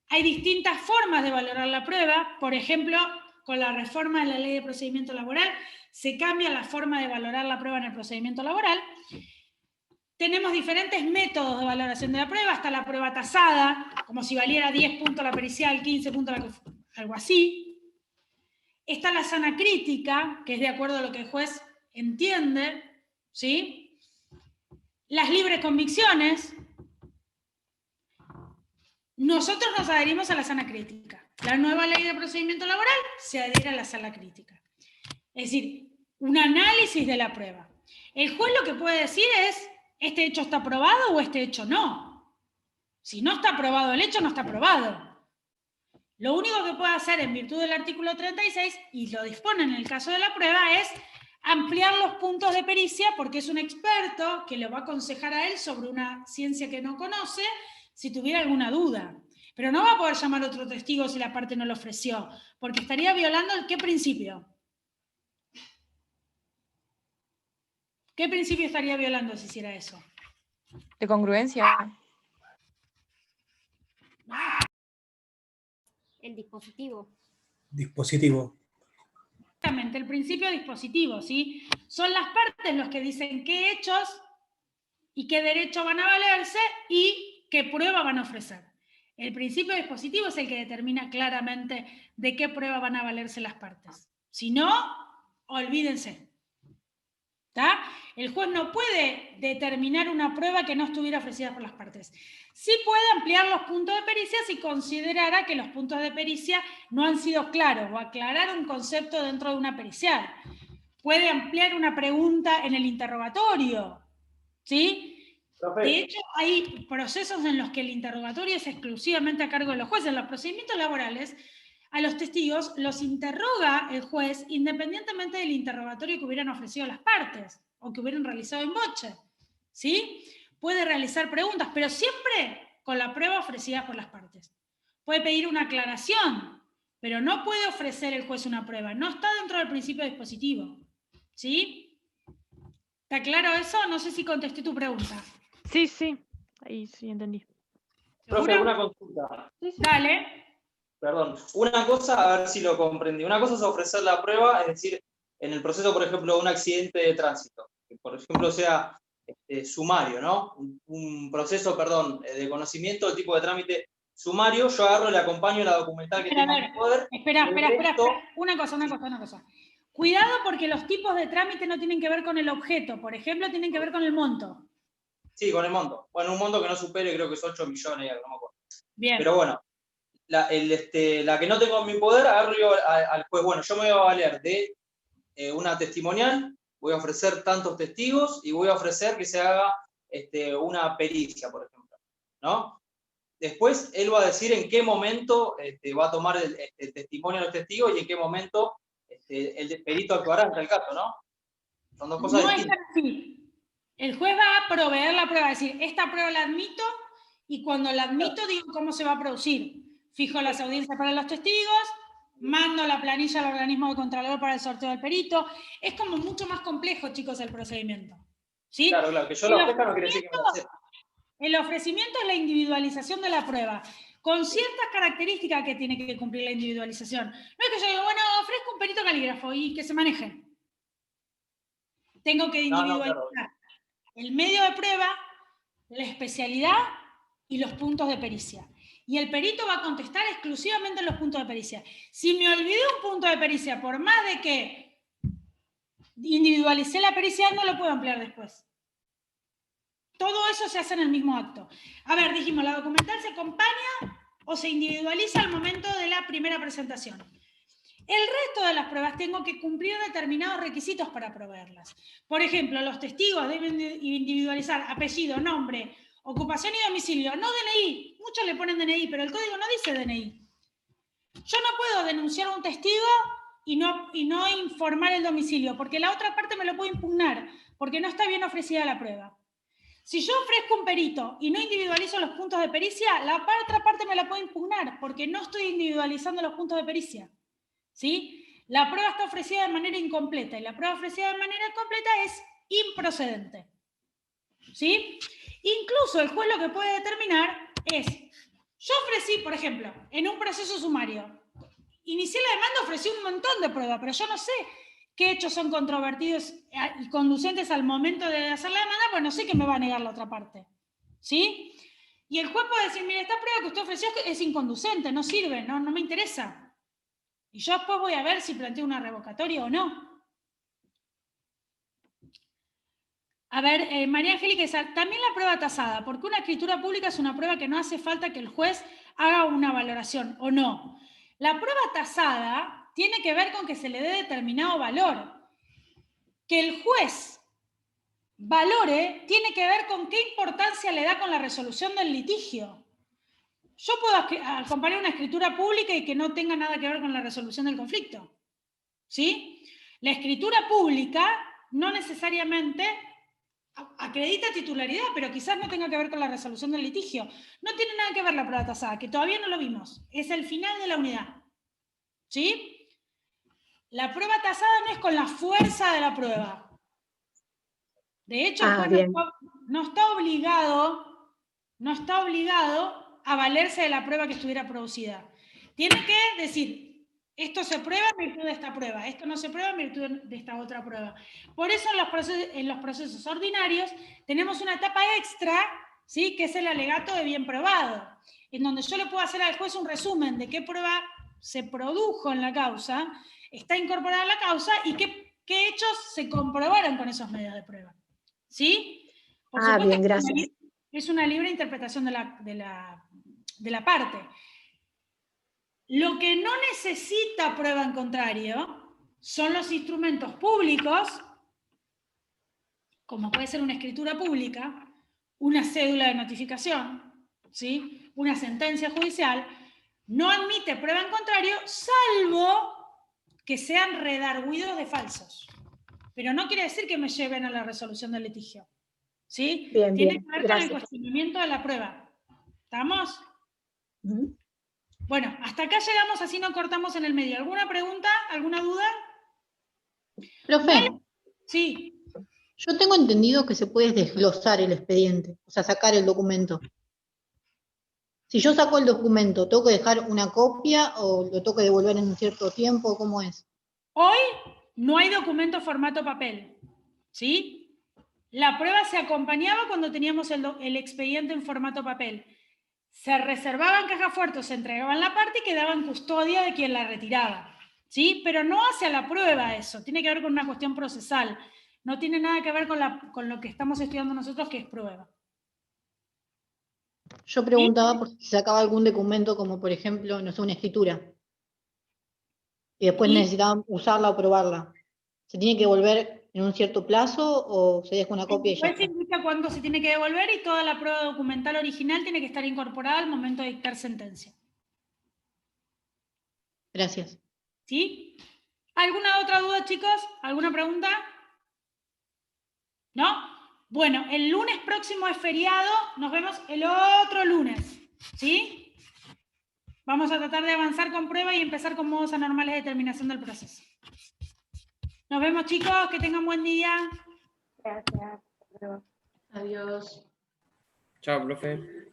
Hay distintas formas de valorar la prueba, por ejemplo, con la reforma de la Ley de Procedimiento Laboral, se cambia la forma de valorar la prueba en el procedimiento laboral. Tenemos diferentes métodos de valoración de la prueba, hasta la prueba tasada, como si valiera 10 puntos la pericial, 15 puntos algo así. Está la sana crítica, que es de acuerdo a lo que el juez entiende, ¿sí? Las libres convicciones. Nosotros nos adherimos a la sana crítica. La nueva Ley de Procedimiento Laboral se adhiere a la sana crítica. Es decir, un análisis de la prueba. El juez lo que puede decir es, ¿este hecho está probado o este hecho no? Si no está probado el hecho, no está probado. Lo único que puede hacer en virtud del artículo 36, y lo dispone en el caso de la prueba, es ampliar los puntos de pericia, porque es un experto que le va a aconsejar a él sobre una ciencia que no conoce, si tuviera alguna duda. Pero no va a poder llamar a otro testigo si la parte no lo ofreció, porque estaría violando ¿qué principio? ¿Qué principio estaría violando si hiciera eso? De congruencia. El dispositivo. Dispositivo. Exactamente, el principio dispositivo, ¿sí? Son las partes los que dicen qué hechos y qué derechos van a valerse y qué prueba van a ofrecer. El principio dispositivo es el que determina claramente de qué prueba van a valerse las partes. Si no, olvídense. ¿Está? El juez no puede determinar una prueba que no estuviera ofrecida por las partes. Sí puede ampliar los puntos de pericia si considerara que los puntos de pericia no han sido claros o aclarar un concepto dentro de una pericial. Puede ampliar una pregunta en el interrogatorio, ¿sí? Profe. De hecho, hay procesos en los que el interrogatorio es exclusivamente a cargo de los jueces. En los procedimientos laborales, a los testigos los interroga el juez independientemente del interrogatorio que hubieran ofrecido las partes o que hubieran realizado en boche, ¿sí? Puede realizar preguntas, pero siempre con la prueba ofrecida por las partes. Puede pedir una aclaración, pero no puede ofrecer el juez una prueba. No está dentro del principio dispositivo, ¿sí? ¿Está claro eso? No sé si contesté tu pregunta. Sí, sí, ahí sí entendí. Profe, una consulta. Sí, sí. Dale. Perdón. Una cosa, a ver si lo comprendí. Una cosa es ofrecer la prueba, es decir, en el proceso, por ejemplo, de un accidente de tránsito, que por ejemplo sea sumario, ¿no? Un proceso, perdón, de conocimiento, el tipo de trámite sumario, yo agarro y le acompaño la documental que tengo en mi poder. Espera. Una cosa. Cuidado porque los tipos de trámite no tienen que ver con el objeto, por ejemplo, tienen que ver con el monto. Sí, con el monto. Bueno, un monto que no supere, creo que es 8 millones, no me acuerdo. Bien. Pero bueno, la que no tengo en mi poder, agarro yo al juez, bueno, yo me voy a valer de una testimonial, voy a ofrecer tantos testigos y voy a ofrecer que se haga una pericia, por ejemplo, ¿no? Después él va a decir en qué momento va a tomar el testimonio de los testigos y en qué momento el perito actuará en tal caso, ¿no? Son dos cosas distintas. No es así. El juez va a proveer la prueba, es decir, esta prueba la admito y cuando la admito digo cómo se va a producir. Fijo las audiencias para los testigos, mando la planilla al organismo de contralor para el sorteo del perito. Es como mucho más complejo, chicos, el procedimiento. ¿Sí? Claro, que yo lo ofrezca no quiere decir que me lo acepte. El ofrecimiento es la individualización de la prueba, con ciertas características que tiene que cumplir la individualización. No es que yo diga, bueno, ofrezco un perito calígrafo y que se maneje. Tengo que individualizar el medio de prueba, la especialidad y los puntos de pericia. Y el perito va a contestar exclusivamente en los puntos de pericia. Si me olvidé un punto de pericia, por más de que individualicé la pericia, no lo puedo ampliar después. Todo eso se hace en el mismo acto. A ver, dijimos, ¿la documental se acompaña o se individualiza al momento de la primera presentación? El resto de las pruebas tengo que cumplir determinados requisitos para proveerlas. Por ejemplo, los testigos deben individualizar apellido, nombre, ocupación y domicilio, no DNI. Muchos le ponen DNI, pero el código no dice DNI. Yo no puedo denunciar a un testigo y no informar el domicilio, porque la otra parte me lo puede impugnar, porque no está bien ofrecida la prueba. Si yo ofrezco un perito y no individualizo los puntos de pericia, la otra parte me la puede impugnar, porque no estoy individualizando los puntos de pericia. ¿Sí? La prueba está ofrecida de manera incompleta y la prueba ofrecida de manera incompleta es improcedente. ¿Sí? Incluso el juez lo que puede determinar es, yo ofrecí, por ejemplo, en un proceso sumario, inicié la demanda, ofrecí un montón de pruebas, pero yo no sé qué hechos son controvertidos y conducentes al momento de hacer la demanda, pues no sé qué me va a negar la otra parte. ¿Sí? Y el juez puede decir, mire, esta prueba que usted ofreció es inconducente, no sirve, no me interesa. Y yo después voy a ver si planteo una revocatoria o no. A ver, María Angélica, también la prueba tasada, porque una escritura pública es una prueba que no hace falta que el juez haga una valoración, ¿o no? La prueba tasada tiene que ver con que se le dé determinado valor. Que el juez valore tiene que ver con qué importancia le da con la resolución del litigio. yo puedo acompañar una escritura pública y que no tenga nada que ver con la resolución del conflicto. ¿Sí? La escritura pública no necesariamente acredita titularidad, pero quizás no tenga que ver con la resolución del litigio. No tiene nada que ver la prueba tasada, que todavía no lo vimos. Es el final de la unidad. ¿Sí? La prueba tasada no es con la fuerza de la prueba. De hecho, el juez no está obligado a valerse de la prueba que estuviera producida. Tiene que decir, esto se prueba en virtud de esta prueba, esto no se prueba en virtud de esta otra prueba. Por eso en los procesos ordinarios tenemos una etapa extra, ¿sí? Que es el alegato de bien probado, en donde yo le puedo hacer al juez un resumen de qué prueba se produjo en la causa, está incorporada a la causa y qué hechos se comprobaron con esos medios de prueba. ¿Sí? Por supuesto, bien, gracias. Es una libre interpretación de la parte. Lo que no necesita prueba en contrario son los instrumentos públicos, como puede ser una escritura pública, una cédula de notificación, ¿sí? Una sentencia judicial, no admite prueba en contrario, salvo que sean redarguidos de falsos. Pero no quiere decir que me lleven a la resolución del litigio. ¿Sí? Bien, Tiene bien, que ver gracias. con el cuestionamiento de la prueba. ¿Estamos? Bueno, hasta acá llegamos, así no cortamos en el medio. ¿Alguna pregunta? ¿Alguna duda? Profe, sí. Yo tengo entendido que se puede desglosar el expediente, o sea, sacar el documento. Si yo saco el documento, ¿tengo que dejar una copia o lo tengo que devolver en un cierto tiempo? ¿Cómo es? Hoy no hay documento formato papel, ¿sí? La prueba se acompañaba cuando teníamos el expediente en formato papel. Se reservaba en caja fuerte, se entregaba en la parte y quedaba en custodia de quien la retiraba, ¿sí? Pero no hacia la prueba eso, tiene que ver con una cuestión procesal. No tiene nada que ver con lo que estamos estudiando nosotros, que es prueba. Yo preguntaba por si sacaba algún documento, como por ejemplo, no sé, una escritura. Y después necesitaban usarla o probarla. ¿Se tiene que devolver en un cierto plazo o se deja una copia y ya está? Después se indica cuándo se tiene que devolver y toda la prueba documental original tiene que estar incorporada al momento de dictar sentencia. Gracias. ¿Sí? ¿Alguna otra duda, chicos? ¿Alguna pregunta? ¿No? Bueno, el lunes próximo es feriado, nos vemos el otro lunes, ¿sí? Vamos a tratar de avanzar con prueba y empezar con modos anormales de terminación del proceso. Nos vemos, chicos, que tengan buen día. Gracias. Adiós. Chao, profe.